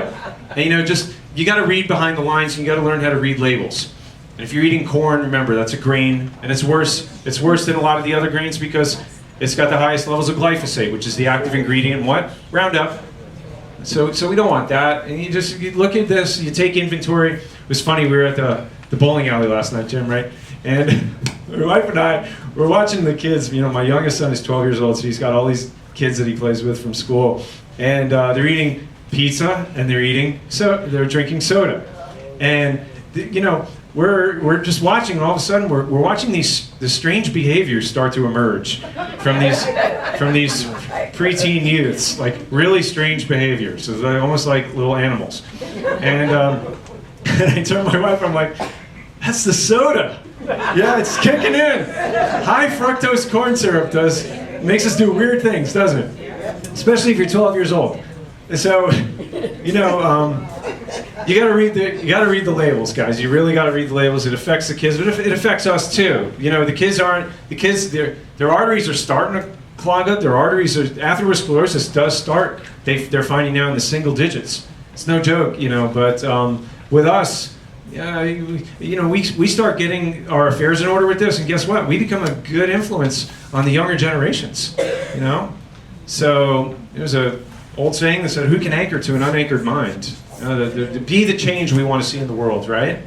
And you got to read behind the lines, and you got to learn how to read labels. And if you're eating corn, remember that's a grain, and it's worse. It's worse than a lot of the other grains because it's got the highest levels of glyphosate, which is the active ingredient in what? Roundup. So we don't want that. And you look at this, you take inventory. It was funny, we were at the bowling alley last night, Jim, right? And my wife and I were watching the kids. My youngest son is 12 years old, so he's got all these kids that he plays with from school. And they're eating pizza and they're drinking soda. And we're just watching, and all of a sudden we're watching these strange behaviors start to emerge from these preteen youths, like really strange behaviors. So they're almost like little animals. And, and I turn to my wife, I'm like, that's the soda. Yeah, it's kicking in. High fructose corn syrup makes us do weird things, doesn't it? Especially if you're 12 years old. So, you know, you gotta read the labels, guys. You really gotta read the labels. It affects the kids, but it affects us too. You know, their arteries are starting to clog up. Their arteries are, atherosclerosis does start. They're finding now in the single digits. It's no joke, you know. But with us, you know, we start getting our affairs in order with this, and guess what? We become a good influence on the younger generations. You know, so there's a old saying that said, "Who can anchor to an unanchored mind?" Be the change we want to see in the world, right?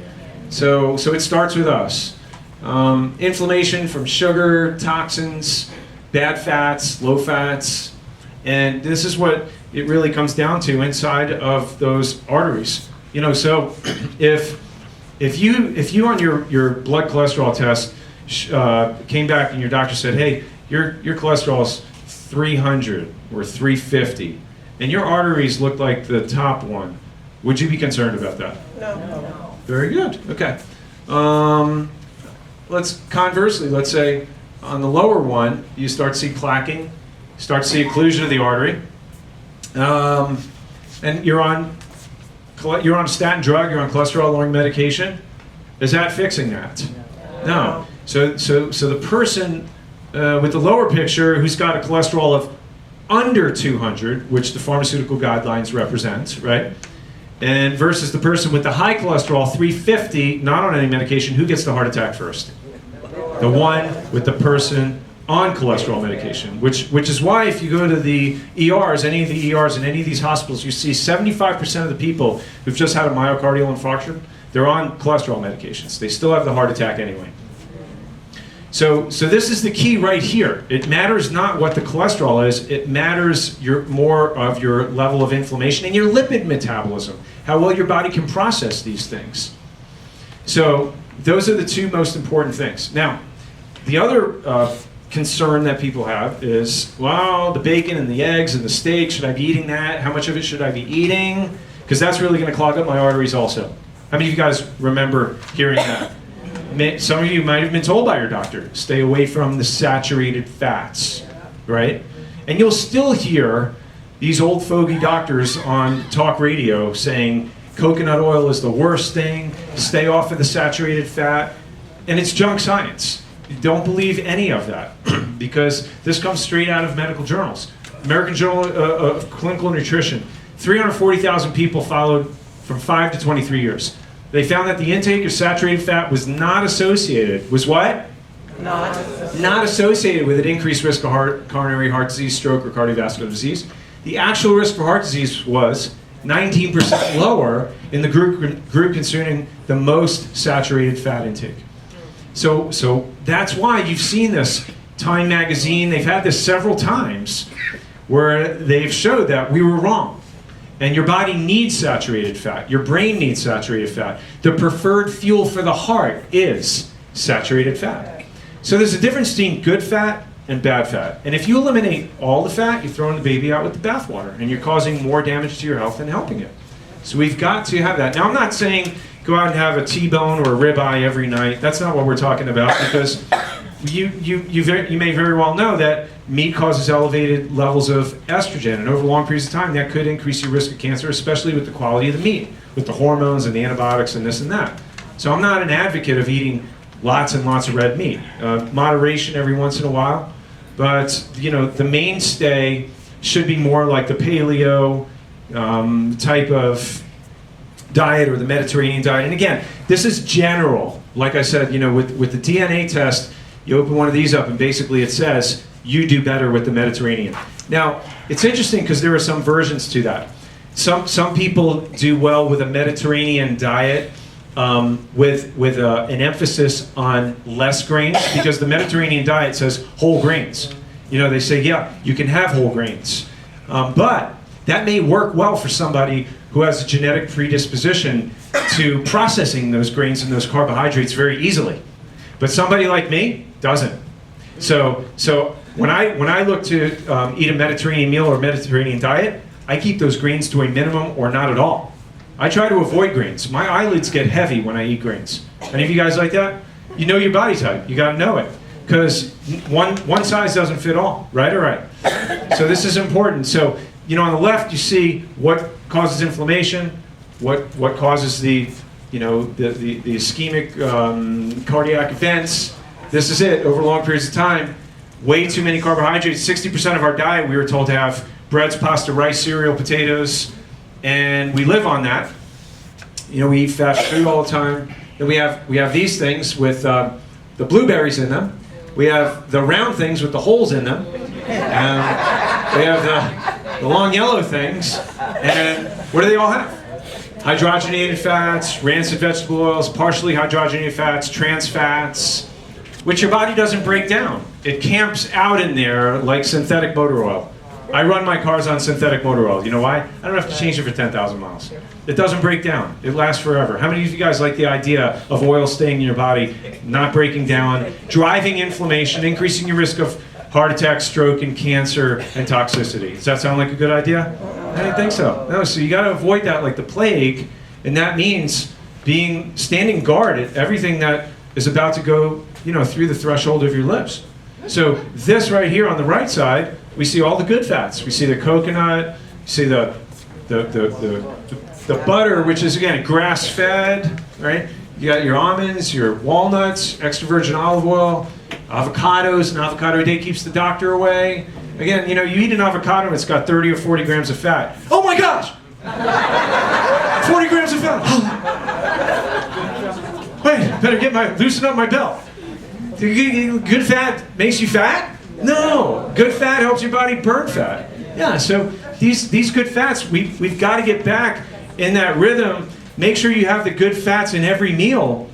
So it starts with us. Inflammation from sugar, toxins, bad fats, low fats, and this is what it really comes down to inside of those arteries. You know, so if you on your blood cholesterol test came back and your doctor said, "Hey, your cholesterol's 300 or 350," and your arteries look like the top one, would you be concerned about that? No. Very good. Okay. Let's say on the lower one, you start to see plaquing, start to see occlusion of the artery, and you're on a statin drug, you're on cholesterol-lowering medication. Is that fixing that? No. So the person with the lower picture who's got a cholesterol of under 200, which the pharmaceutical guidelines represent, right? And versus the person with the high cholesterol, 350, not on any medication, who gets the heart attack first? The one with the person on cholesterol medication, which is why if you go to the ERs, any of the ERs in any of these hospitals, you see 75% of the people who've just had a myocardial infarction, they're on cholesterol medications. They still have the heart attack anyway. So this is the key right here. It matters not what the cholesterol is, it matters more of your level of inflammation and your lipid metabolism, how well your body can process these things. So those are the two most important things. Now, the other concern that people have is, well, the bacon and the eggs and the steak, should I be eating that? How much of it should I be eating? Because that's really going to clog up my arteries also. How many of you guys remember hearing that? Some of you might have been told by your doctor, stay away from the saturated fats, right? And you'll still hear these old fogey doctors on talk radio saying coconut oil is the worst thing, stay off of the saturated fat, and it's junk science. Don't believe any of that because this comes straight out of medical journals. American Journal of Clinical Nutrition, 340,000 people followed from 5 to 23 years. They found that the intake of saturated fat was not associated, was what? Not associated with an increased risk of coronary heart disease, stroke, or cardiovascular disease. The actual risk for heart disease was 19% lower in the group consuming the most saturated fat intake. So that's why you've seen this. Time magazine, they've had this several times where they've showed that we were wrong. And your body needs saturated fat. Your brain needs saturated fat. The preferred fuel for the heart is saturated fat. So there's a difference between good fat and bad fat. And if you eliminate all the fat, you're throwing the baby out with the bathwater, and you're causing more damage to your health than helping it. So we've got to have that. Now, I'm not saying go out and have a T-bone or a ribeye every night. That's not what we're talking about, because you may very well know that meat causes elevated levels of estrogen, and over long periods of time that could increase your risk of cancer, especially with the quality of the meat, with the hormones and the antibiotics and this and that. So I'm not an advocate of eating lots and lots of red meat. Moderation every once in a while, but you know, the mainstay should be more like the paleo type of diet or the Mediterranean diet. And again, this is general. Like I said, you know, with the DNA test, you open one of these up and basically it says you do better with the Mediterranean. Now, it's interesting because there are some versions to that. Some people do well with a Mediterranean diet with an emphasis on less grains, because the Mediterranean diet says whole grains. You know, they say, yeah, you can have whole grains. But that may work well for somebody who has a genetic predisposition to processing those grains and those carbohydrates very easily. But somebody like me doesn't. So when I look to eat a Mediterranean meal or Mediterranean diet, I keep those greens to a minimum or not at all. I try to avoid greens. My eyelids get heavy when I eat greens. Any of you guys like that? You know your body type. You got to know it. Because one size doesn't fit all, right or right? So this is important. So, you know, on the left you see what causes inflammation, what causes the ischemic cardiac events. This is it over long periods of time. Way too many carbohydrates. 60% of our diet we were told to have breads, pasta, rice, cereal, potatoes, and we live on that. You know, we eat fast food all the time. Then we have these things with the blueberries in them. We have the round things with the holes in them. We have the long yellow things. And what do they all have? Hydrogenated fats, rancid vegetable oils, partially hydrogenated fats, trans fats, which your body doesn't break down. It camps out in there like synthetic motor oil. I run my cars on synthetic motor oil. You know why? I don't have to change it for 10,000 miles. It doesn't break down. It lasts forever. How many of you guys like the idea of oil staying in your body, not breaking down, driving inflammation, increasing your risk of heart attack, stroke, and cancer, and toxicity? Does that sound like a good idea? I didn't think so. No, so you got to avoid that like the plague, and that means standing guard at everything that is about to go, you know, through the threshold of your lips. So this right here on the right side, we see all the good fats. We see the coconut, we see the butter, which is again grass-fed, right? You got your almonds, your walnuts, extra virgin olive oil, avocados. An avocado a day keeps the doctor away. Again, you know, you eat an avocado and it's got 30 or 40 grams of fat. Oh my gosh! 40 grams of fat. Wait, better loosen up my belt. Good fat makes you fat? No, good fat helps your body burn fat. Yeah, so these good fats, we've got to get back in that rhythm. Make sure you have the good fats in every meal,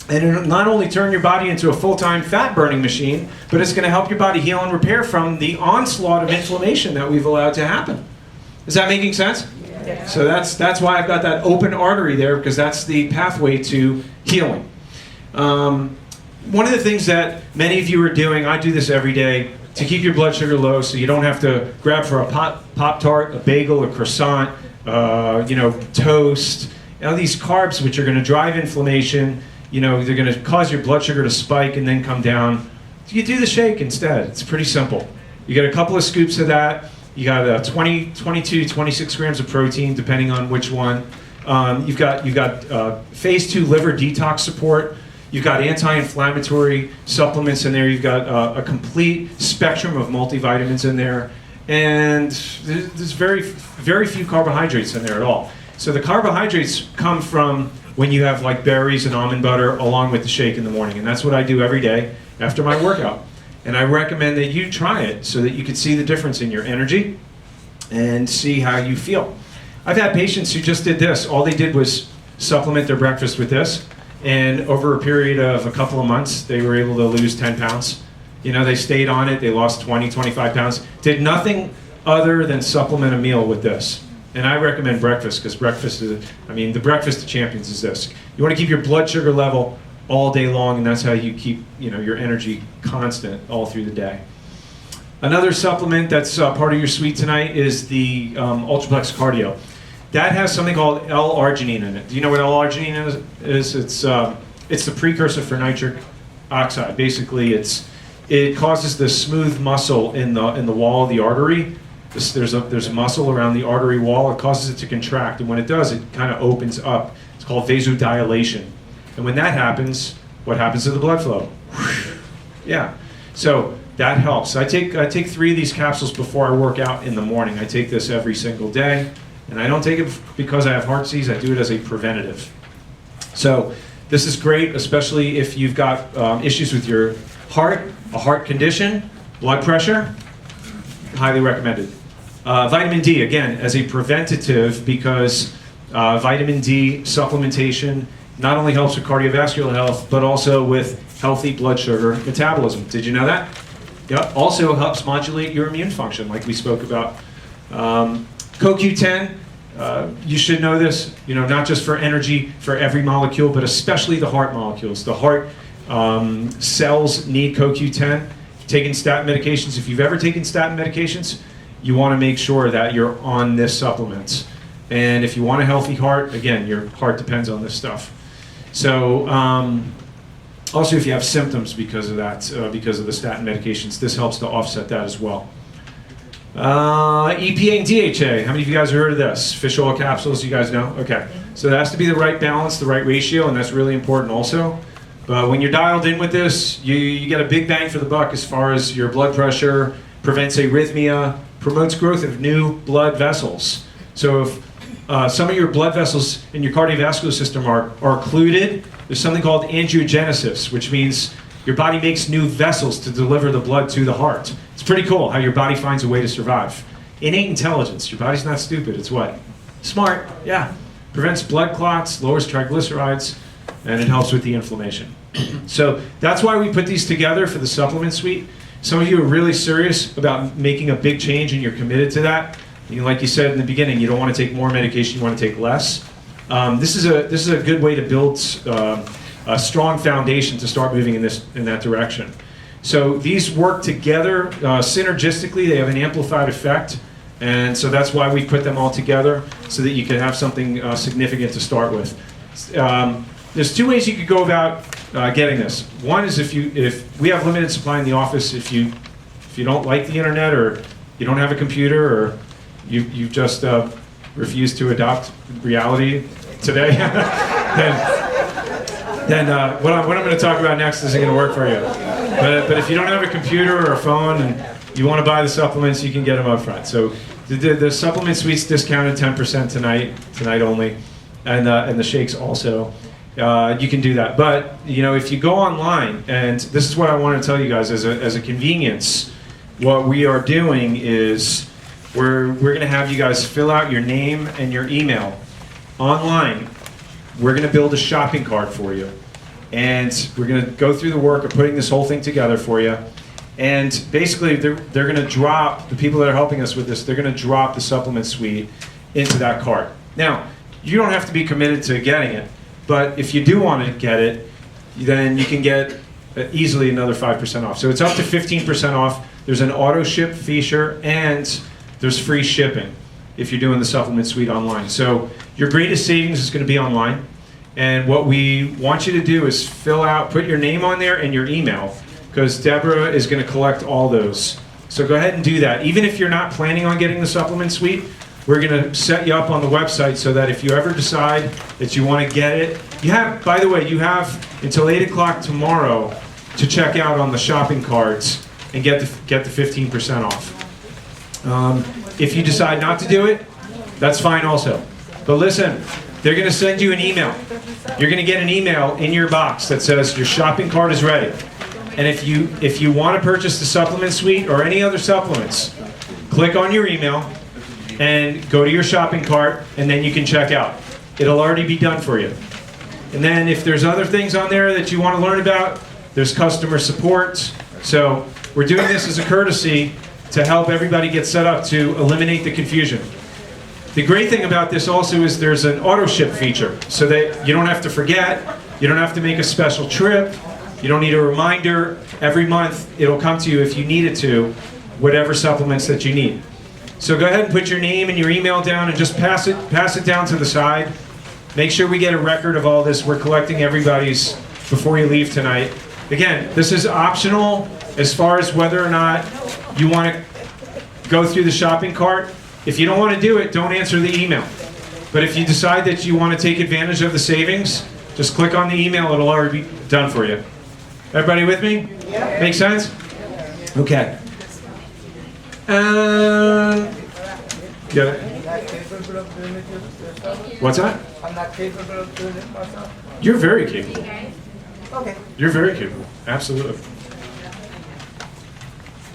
and it'll not only turn your body into a full-time fat-burning machine, but it's going to help your body heal and repair from the onslaught of inflammation that we've allowed to happen. Is that making sense? Yeah. So that's why I've got that open artery there, because that's the pathway to healing. One of the things that many of you are doing, I do this every day, to keep your blood sugar low so you don't have to grab for a Pop-Tart, a bagel, a croissant, toast, these carbs which are going to drive inflammation, they're going to cause your blood sugar to spike and then come down. You do the shake instead. It's pretty simple. You get a couple of scoops of that. You got 22, 26 grams of protein, depending on which one. You've got phase 2 liver detox support. You've got anti-inflammatory supplements in there. You've got a complete spectrum of multivitamins in there. And there's very, very few carbohydrates in there at all. So the carbohydrates come from when you have like berries and almond butter along with the shake in the morning. And that's what I do every day after my workout. And I recommend that you try it so that you can see the difference in your energy and see how you feel. I've had patients who just did this. All they did was supplement their breakfast with this. And over a period of a couple of months, they were able to lose 10 pounds. They stayed on it. They lost 20, 25 pounds. Did nothing other than supplement a meal with this. And I recommend breakfast, because breakfast is, the breakfast of champions is this. You want to keep your blood sugar level all day long, and that's how you keep, your energy constant all through the day. Another supplement that's part of your suite tonight is the Ultraplex Cardio. That has something called L-arginine in it. Do you know what L-arginine is? It's the precursor for nitric oxide. Basically, it causes the smooth muscle in the wall of the artery. There's a muscle around the artery wall. It causes it to contract, and when it does, it kind of opens up. It's called vasodilation. And when that happens, what happens to the blood flow? Yeah. So that helps. I take 3 of these capsules before I work out in the morning. I take this every single day. And I don't take it because I have heart disease. I do it as a preventative. So this is great, especially if you've got issues with your heart, a heart condition, blood pressure. Highly recommended. Vitamin D, again, as a preventative, because vitamin D supplementation not only helps with cardiovascular health, but also with healthy blood sugar metabolism. Did you know that? Yep. Also helps modulate your immune function, like we spoke about. CoQ10, You should know this, not just for energy, for every molecule, but especially the heart molecules. The heart cells need CoQ10. Taking statin medications, if you've ever taken statin medications, you want to make sure that you're on this supplement. And if you want a healthy heart, again, your heart depends on this stuff. So also if you have symptoms because of that, because of the statin medications, this helps to offset that as well. EPA and DHA, how many of you guys have heard of this? Fish oil capsules, you guys know? Okay, so it has to be the right balance, the right ratio, and that's really important also. But when you're dialed in with this, you get a big bang for the buck as far as your blood pressure, prevents arrhythmia, promotes growth of new blood vessels. So if some of your blood vessels in your cardiovascular system are occluded, there's something called angiogenesis, which means your body makes new vessels to deliver the blood to the heart. It's pretty cool how your body finds a way to survive. Innate intelligence. Your body's not stupid. It's what? Smart. Yeah. Prevents blood clots, lowers triglycerides, and it helps with the inflammation. So that's why we put these together for the supplement suite. Some of you are really serious about making a big change and you're committed to that. Like you said in the beginning, you don't want to take more medication, you want to take less. This is a good way to build a strong foundation to start moving in that direction. So these work together synergistically. They have an amplified effect, and so that's why we put them all together so that you can have something significant to start with. There's two ways you could go about getting this. One is if we have limited supply in the office. If you don't like the internet, or you don't have a computer, or you just refuse to adopt reality today, then what I'm going to talk about next isn't going to work for you. But if you don't have a computer or a phone and you want to buy the supplements, you can get them up front. So the supplement suite's discounted 10% tonight only, and the shakes also. You can do that. But if you go online, and this is what I want to tell you guys as a convenience, what we are doing is we're going to have you guys fill out your name and your email online. We're going to build a shopping cart for you, and we're going to go through the work of putting this whole thing together for you. And basically, they're going to drop, the people that are helping us with this, they're going to drop the supplement suite into that cart. Now, you don't have to be committed to getting it, but if you do want to get it, then you can get easily another 5% off. So it's up to 15% off. There's an auto ship feature, and there's free shipping if you're doing the supplement suite online. So your greatest savings is going to be online. And what we want you to do is put your name on there and your email, because Deborah is going to collect all those. So go ahead and do that. Even if you're not planning on getting the supplement suite, we're going to set you up on the website so that if you ever decide that you want to get it, by the way, you have until 8 o'clock tomorrow to check out on the shopping carts and get the 15% off. If you decide not to do it, that's fine also. But listen, they're going to send you an email. You're going to get an email in your box that says your shopping cart is ready. And if you want to purchase the supplement suite or any other supplements, click on your email and go to your shopping cart, and then you can check out. It'll already be done for you. And then if there's other things on there that you want to learn about, there's customer support. So we're doing this as a courtesy to help everybody get set up to eliminate the confusion. The great thing about this also is there's an auto ship feature, so that you don't have to forget, you don't have to make a special trip, you don't need a reminder. Every month it'll come to you if you need it to, whatever supplements that you need. So go ahead and put your name and your email down and just pass it down to the side. Make sure we get a record of all this. We're collecting everybody's before you leave tonight. Again, this is optional as far as whether or not you want to go through the shopping cart. If you don't want to do it, don't answer the email. But if you decide that you want to take advantage of the savings, just click on the email. It'll already be done for you. Everybody with me? Yeah. Make sense? Okay. Get it? What's that? I'm not capable of doing it myself. You're very capable. Okay. You're very capable. Absolutely.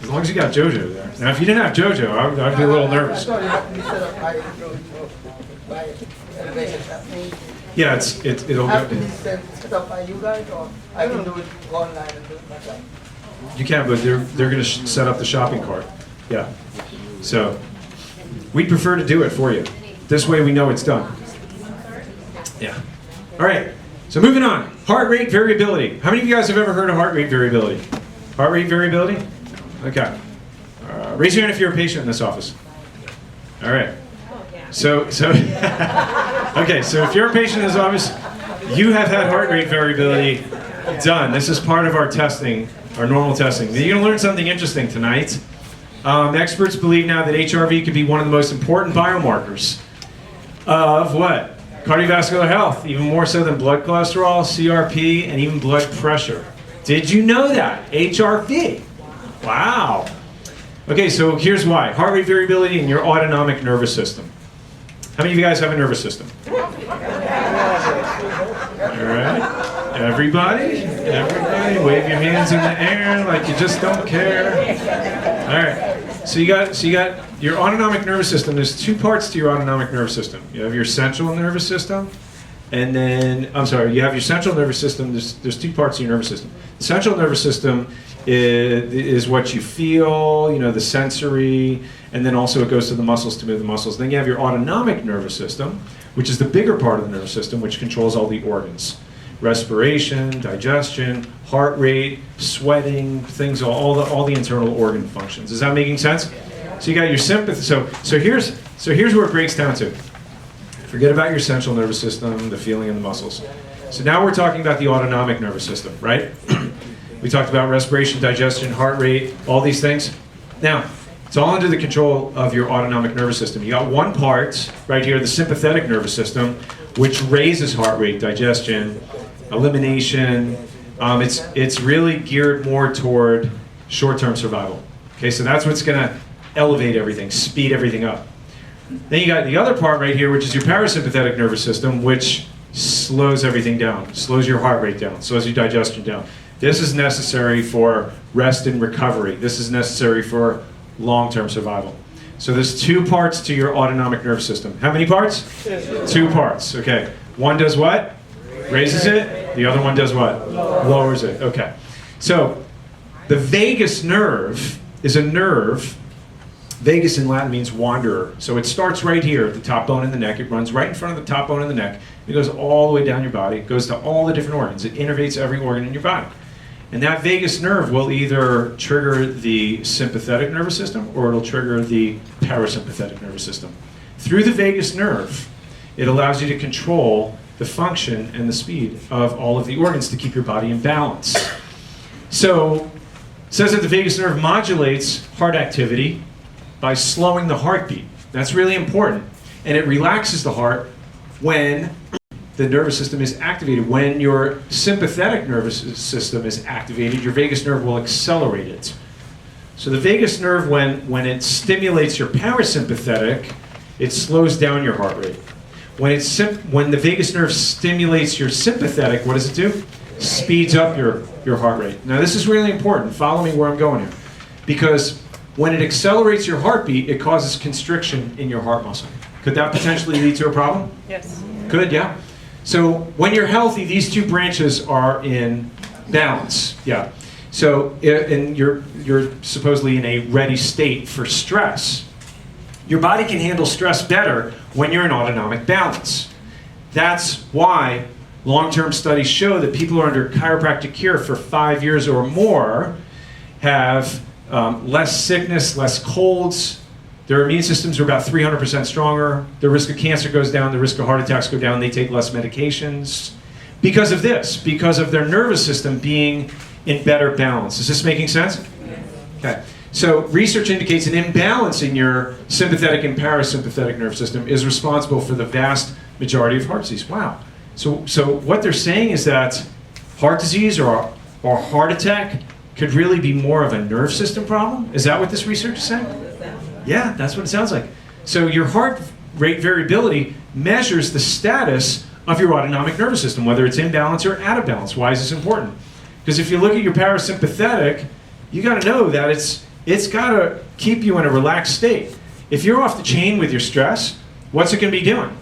As long as you got JoJo there. Now, if you didn't have JoJo, I'd be a little nervous. I thought it had to be set up by elevation. Yeah, it'll Have to go. be set up by you guys, or I can do it online and do it myself. You can, but they're going to set up the shopping cart. Yeah. So we'd prefer to do it for you. This way we know it's done. Yeah. All right. So moving on. Heart rate variability. How many of you guys have ever heard of heart rate variability? Heart rate variability? Okay. Raise your hand if you're a patient in this office. All right. So okay, so if you're a patient in this office, you have had heart rate variability done. This is part of our testing, our normal testing. You're going to learn something interesting tonight. Experts believe now that HRV could be one of the most important biomarkers of what? Cardiovascular health, even more so than blood cholesterol, CRP, and even blood pressure. Did you know that? HRV. Wow. Okay, so here's why. Heart rate variability in your autonomic nervous system. How many of you guys have a nervous system? All right. Everybody, wave your hands in the air like you just don't care. All right. So you got your autonomic nervous system. There's two parts to your autonomic nervous system. You have your central nervous system, and then you have your central nervous system. There's two parts to your nervous system. The central nervous system is what you feel, the sensory, and then also it goes to the muscles to move the muscles. Then you have your autonomic nervous system, which is the bigger part of the nervous system, which controls all the organs. Respiration, digestion, heart rate, sweating, things, all the internal organ functions. Is that making sense? So you got your sympathy. So here's where it breaks down to. Forget about your central nervous system, the feeling in the muscles. So now we're talking about the autonomic nervous system, right? We talked about respiration, digestion, heart rate, all these things. Now, it's all under the control of your autonomic nervous system. You got one part right here, the sympathetic nervous system, which raises heart rate, digestion, elimination. It's really geared more toward short-term survival. Okay, so that's what's going to elevate everything, speed everything up. Then you got the other part right here, which is your parasympathetic nervous system, which slows everything down, slows your heart rate down, slows your digestion down. This is necessary for rest and recovery. This is necessary for long-term survival. So there's two parts to your autonomic nervous system. How many parts? Two parts. Okay. One does what? Raises it. The other one does what? Lowers it. Okay. So the vagus nerve is a nerve. Vagus in Latin means wanderer. So it starts right here at the top bone in the neck. It runs right in front of the top bone in the neck. It goes all the way down your body. It goes to all the different organs. It innervates every organ in your body. And that vagus nerve will either trigger the sympathetic nervous system or it'll trigger the parasympathetic nervous system. Through the vagus nerve, it allows you to control the function and the speed of all of the organs to keep your body in balance. So it says that the vagus nerve modulates heart activity by slowing the heartbeat. That's really important. And it relaxes the heart when the nervous system is activated. When your sympathetic nervous system is activated, your vagus nerve will accelerate it. So the vagus nerve, when it stimulates your parasympathetic, it slows down your heart rate. When the vagus nerve stimulates your sympathetic, what does it do? Speeds up your heart rate. Now this is really important. Follow me where I'm going here. Because when it accelerates your heartbeat, it causes constriction in your heart muscle. Could that potentially lead to a problem? Yes. Could, yeah. So when you're healthy, these two branches are in balance. Yeah. So and you're supposedly in a ready state for stress. Your body can handle stress better when you're in autonomic balance. That's why long-term studies show that people who are under chiropractic care for 5 years or more have less sickness, less colds. Their immune systems are about 300% stronger. The risk of cancer goes down. The risk of heart attacks go down. They take less medications. Because of this, because of their nervous system being in better balance. Is this making sense? Okay. So research indicates an imbalance in your sympathetic and parasympathetic nervous system is responsible for the vast majority of heart disease. Wow. So what they're saying is that heart disease or heart attack could really be more of a nerve system problem? Is that what this research is saying? Yeah, that's what it sounds like. So your heart rate variability measures the status of your autonomic nervous system, whether it's in balance or out of balance. Why is this important? Because if you look at your parasympathetic, you got to know that it's got to keep you in a relaxed state. If you're off the chain with your stress, what's it going to be doing?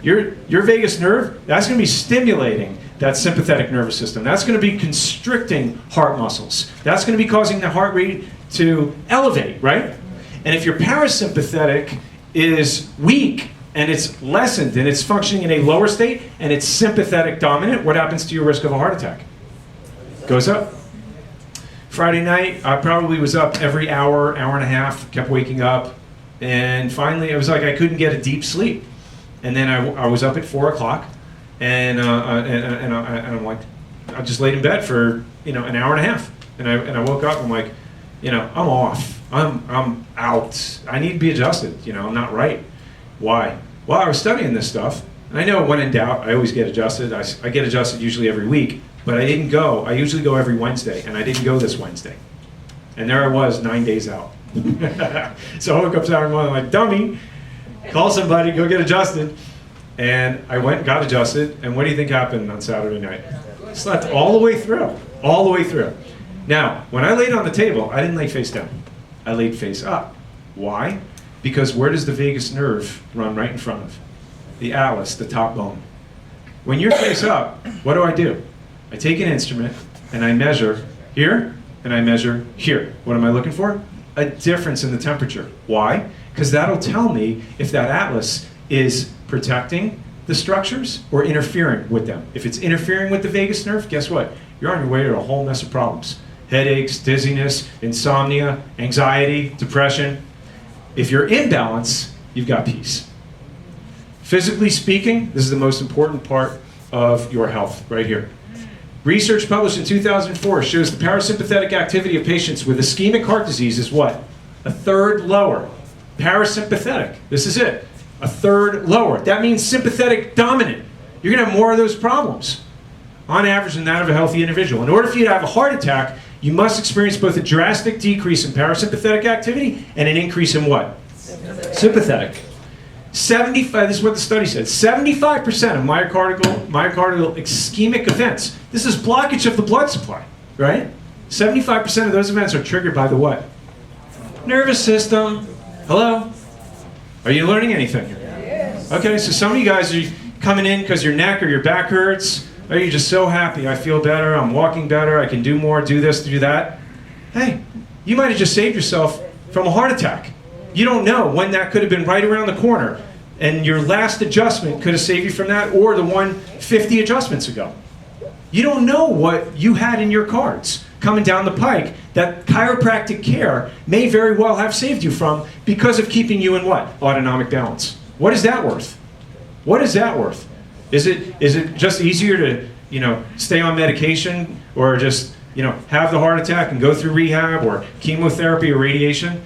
Your vagus nerve, that's going to be stimulating that sympathetic nervous system. That's going to be constricting heart muscles. That's going to be causing the heart rate to elevate, right? And if your parasympathetic is weak, and it's lessened and it's functioning in a lower state and it's sympathetic dominant, what happens to your risk of a heart attack? Goes up. Friday night, I probably was up every hour, hour and a half, kept waking up, and finally it was like I couldn't get a deep sleep. And then I was up at 4 o'clock, and I'm like, I just laid in bed for an hour and a half, and I woke up and I'm like, I'm off, I'm out, I need to be adjusted, I'm not right. Why? Well, I was studying this stuff, and I know when in doubt, I always get adjusted. I get adjusted usually every week, but I didn't go. I usually go every Wednesday, and I didn't go this Wednesday. And there I was, 9 days out. So I woke up Saturday morning, I'm like, dummy, call somebody, go get adjusted. And I went and got adjusted, and what do you think happened on Saturday night? I slept all the way through, all the way through. Now, when I laid on the table, I didn't lay face down. I laid face up. Why? Because where does the vagus nerve run right in front of? The atlas, the top bone. When you're face up, what do? I take an instrument and I measure here and I measure here. What am I looking for? A difference in the temperature. Why? Because that'll tell me if that atlas is protecting the structures or interfering with them. If it's interfering with the vagus nerve, guess what? You're on your way to a whole mess of problems. Headaches, dizziness, insomnia, anxiety, depression. If you're in balance, you've got peace. Physically speaking, this is the most important part of your health, right here. Research published in 2004 shows the parasympathetic activity of patients with ischemic heart disease is what? A third lower. Parasympathetic, this is it. A third lower. That means sympathetic dominant. You're going to have more of those problems, on average, than that of a healthy individual. In order for you to have a heart attack, you must experience both a drastic decrease in parasympathetic activity and an increase in what? Sympathetic. 75, this is what the study said, 75% of myocardial ischemic events, this is blockage of the blood supply, right? 75% of those events are triggered by the what? Nervous system. Hello? Are you learning anything here? Yes. Okay, so some of you guys are coming in because your neck or your back hurts. Are you just so happy? I feel better, I'm walking better, I can do more, do this, do that. Hey, you might have just saved yourself from a heart attack. You don't know when that could have been right around the corner, and your last adjustment could have saved you from that, or the one 50 adjustments ago. You don't know what you had in your cards coming down the pike that chiropractic care may very well have saved you from because of keeping you in what? Autonomic balance. What is that worth? What is that worth? Is it just easier to stay on medication, or just have the heart attack and go through rehab or chemotherapy or radiation?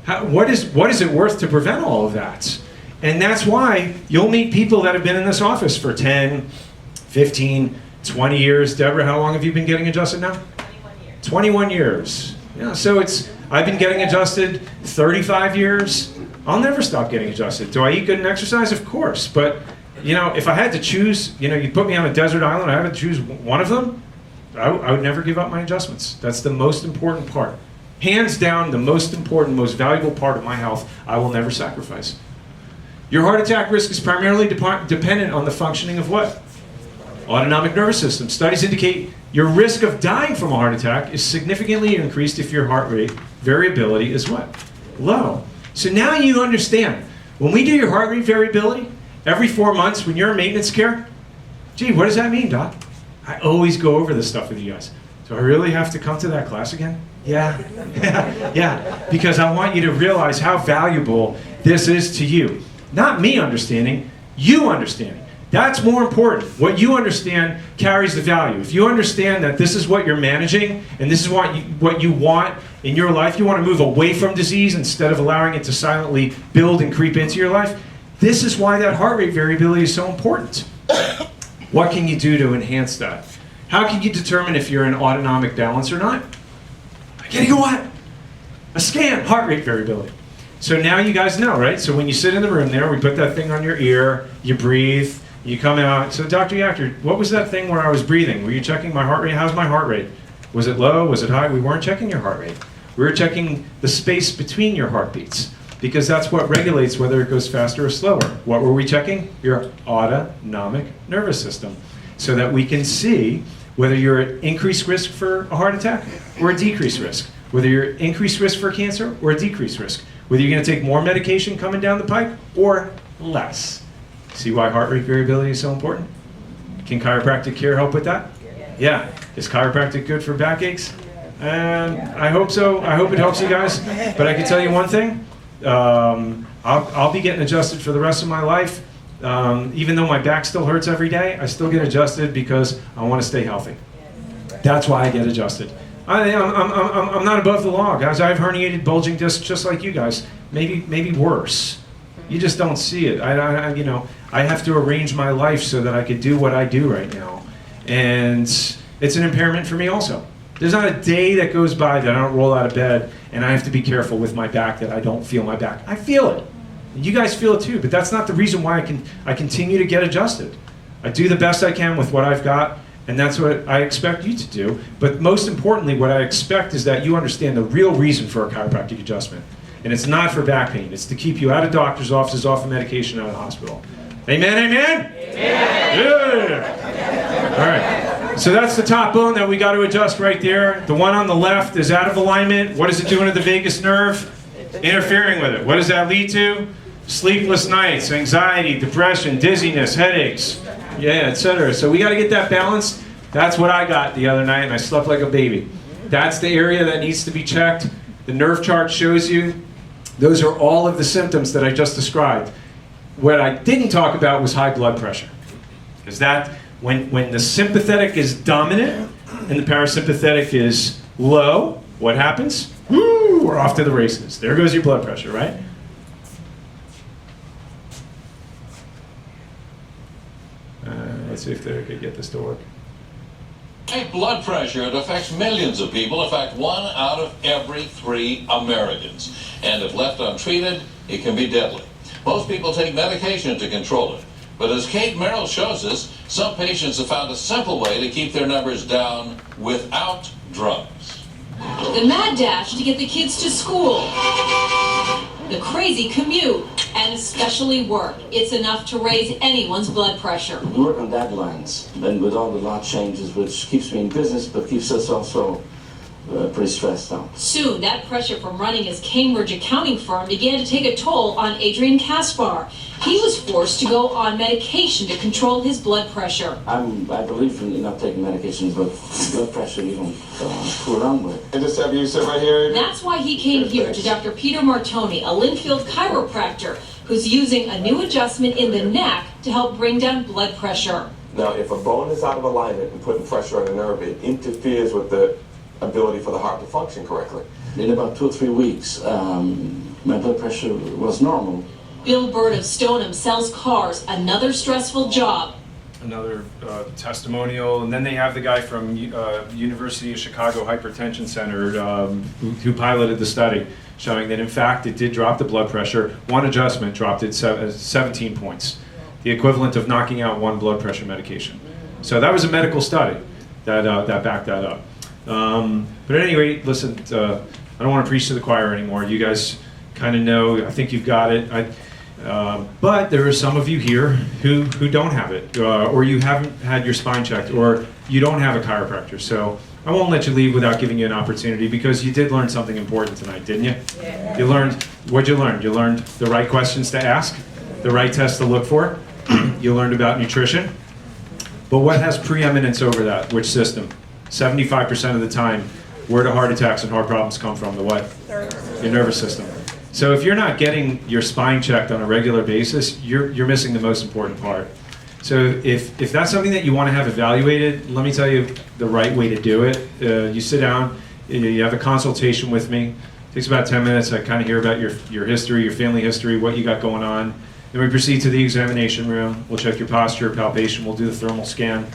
What is it worth to prevent all of that? And that's why you'll meet people that have been in this office for 10, 15, 20 years. Deborah, how long have you been getting adjusted now? 21 years. 21 years. Yeah, so I've been getting adjusted 35 years. I'll never stop getting adjusted. Do I eat good and exercise? Of course. But, if I had to choose, you put me on a desert island, I had to choose one of them, I would never give up my adjustments. That's the most important part. Hands down, the most important, most valuable part of my health, I will never sacrifice. Your heart attack risk is primarily dependent on the functioning of what? Autonomic nervous system. Studies indicate your risk of dying from a heart attack is significantly increased if your heart rate variability is what? Low. So now you understand. When we do your heart rate variability, every 4 months when you're in maintenance care, gee, what does that mean, Doc? I always go over this stuff with you guys. Do I really have to come to that class again? Yeah, yeah, because I want you to realize how valuable this is to you. Not me understanding, you understanding. That's more important. What you understand carries the value. If you understand that this is what you're managing, and this is what you want in your life, you want to move away from disease instead of allowing it to silently build and creep into your life, this is why that heart rate variability is so important. What can you do to enhance that? How can you determine if you're in autonomic balance or not? Getting a what? A scan, heart rate variability. So now you guys know, right? So when you sit in the room there, we put that thing on your ear, you breathe, you come out. So Dr. Yachter, what was that thing where I was breathing? Were you checking my heart rate? How's my heart rate? Was it low? Was it high? We weren't checking your heart rate. We were checking the space between your heartbeats, because that's what regulates whether it goes faster or slower. What were we checking? Your autonomic nervous system, so that we can see whether you're at increased risk for a heart attack or a decreased risk, whether you're at increased risk for cancer or a decreased risk, whether you're going to take more medication coming down the pipe or less. See why heart rate variability is so important? Can chiropractic care help with that? Yeah. Is chiropractic good for backaches? I hope so. I hope it helps you guys. But I can tell you one thing. I'll be getting adjusted for the rest of my life. Even though my back still hurts every day, I still get adjusted because I want to stay healthy. That's why I get adjusted. I'm not above the law, guys. I have herniated bulging discs just like you guys. Maybe worse. You just don't see it. I have to arrange my life so that I could do what I do right now. And it's an impairment for me also. There's not a day that goes by that I don't roll out of bed and I have to be careful with my back that I don't feel my back. I feel it. You guys feel it too, but that's not the reason why I continue to get adjusted. I do the best I can with what I've got, and that's what I expect you to do. But most importantly, what I expect is that you understand the real reason for a chiropractic adjustment. And it's not for back pain. It's to keep you out of doctor's offices, off of medication, out of the hospital. Amen, amen? Amen. Yeah. All right. So that's the top bone that we got to adjust right there. The one on the left is out of alignment. What is it doing to the vagus nerve? Interfering with it. What does that lead to? Sleepless nights, anxiety, depression, dizziness, headaches, etc. So we got to get that balanced. That's what I got the other night, and I slept like a baby. That's the area that needs to be checked. The nerve chart shows you. Those are all of the symptoms that I just described. What I didn't talk about was high blood pressure. Because that, when the sympathetic is dominant and the parasympathetic is low, what happens? Woo, we're off to the races. There goes your blood pressure, right? Let's see if they could get this to work. High blood pressure, it affects millions of people. In fact, 1 out of every 3 Americans. And if left untreated, it can be deadly. Most people take medication to control it. But as Kate Merrill shows us, some patients have found a simple way to keep their numbers down without drugs. The mad dash to get the kids to school. The crazy commute. And especially work. It's enough to raise anyone's blood pressure. We work on deadlines, and with all the law changes, which keeps me in business, but keeps us also pretty stressed out. Soon, that pressure from running his Cambridge accounting firm began to take a toll on Adrian Kaspar. He was forced to go on medication to control his blood pressure. I believe in not taking medication, but blood pressure you don't fool around with. And just have you sit right here. That's why he came here to Dr. Peter Martoni, a Linfield chiropractor, who's using a new adjustment in the neck to help bring down blood pressure. Now, if a bone is out of alignment and putting pressure on a nerve, it interferes with the ability for the heart to function correctly. In about 2 or 3 weeks, my blood pressure was normal. Bill Bird of Stoneham sells cars, another stressful job. Another testimonial, and then they have the guy from University of Chicago Hypertension Center who piloted the study, showing that in fact it did drop the blood pressure. One adjustment dropped it 17 points, the equivalent of knocking out 1 blood pressure medication. So that was a medical study that backed that up. But at any rate, listen, I don't want to preach to the choir anymore. You guys kind of know, I think you've got it. But there are some of you here who don't have it, or you haven't had your spine checked, or you don't have a chiropractor. So I won't let you leave without giving you an opportunity, because you did learn something important tonight, didn't you? Yeah. You learned, what'd you learn? You learned the right questions to ask, the right tests to look for. You learned about nutrition. But what has preeminence over that? Which system? 75% of the time, where do heart attacks and heart problems come from? The what? Your nervous system. So if you're not getting your spine checked on a regular basis, you're missing the most important part. So if that's something that you want to have evaluated, let me tell you the right way to do it. You sit down, you have a consultation with me. It takes about 10 minutes. I kind of hear about your history, your family history, what you got going on. Then we proceed to the examination room. We'll check your posture, palpation. We'll do the thermal scan.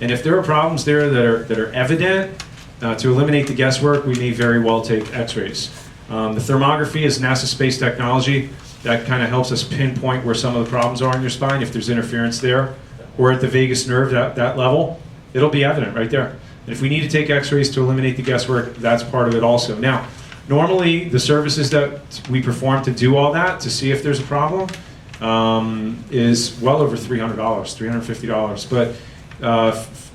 And if there are problems there that are evident, to eliminate the guesswork, we may very well take x-rays. The thermography is NASA space technology. That kind of helps us pinpoint where some of the problems are in your spine. If there's interference there, or at the vagus nerve, that level, it'll be evident right there. And if we need to take x-rays to eliminate the guesswork, that's part of it also. Now, normally the services that we perform to do all that, to see if there's a problem, is well over $300, $350. But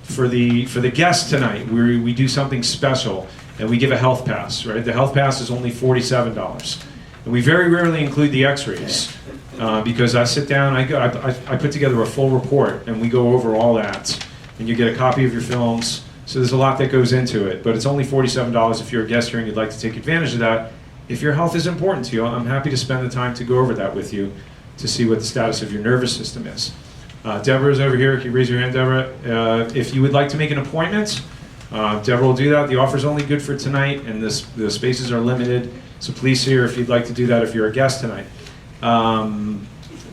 for the guests tonight, we do something special, and we give a health pass, right? The health pass is only $47. And we very rarely include the x-rays. because I sit down, I put together a full report, and we go over all that, and you get a copy of your films. So there's a lot that goes into it, but it's only $47 if you're a guest here and you'd like to take advantage of that. If your health is important to you, I'm happy to spend the time to go over that with you to see what the status of your nervous system is. Deborah's over here. Can you raise your hand, Deborah? If you would like to make an appointment, Deborah will do that. The offer's only good for tonight, and the spaces are limited, so please see her if you'd like to do that if you're a guest tonight.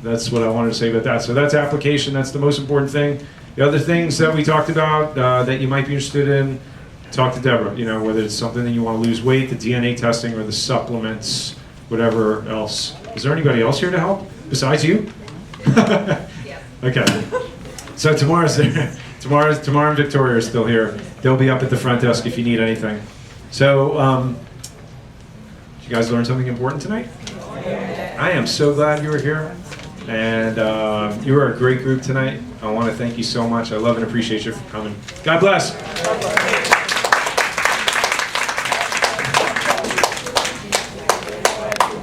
That's what I wanted to say about that. So that's application. That's the most important thing. The other things that we talked about that you might be interested in, talk to Deborah. You know, whether it's something that you want to lose weight, the DNA testing, or the supplements, whatever else. Is there anybody else here to help besides you? Okay. So tomorrow's there. Tomorrow and Victoria are still here. They'll be up at the front desk if you need anything. So, did you guys learn something important tonight? I am so glad you were here. And you were a great group tonight. I want to thank you so much. I love and appreciate you for coming. God bless.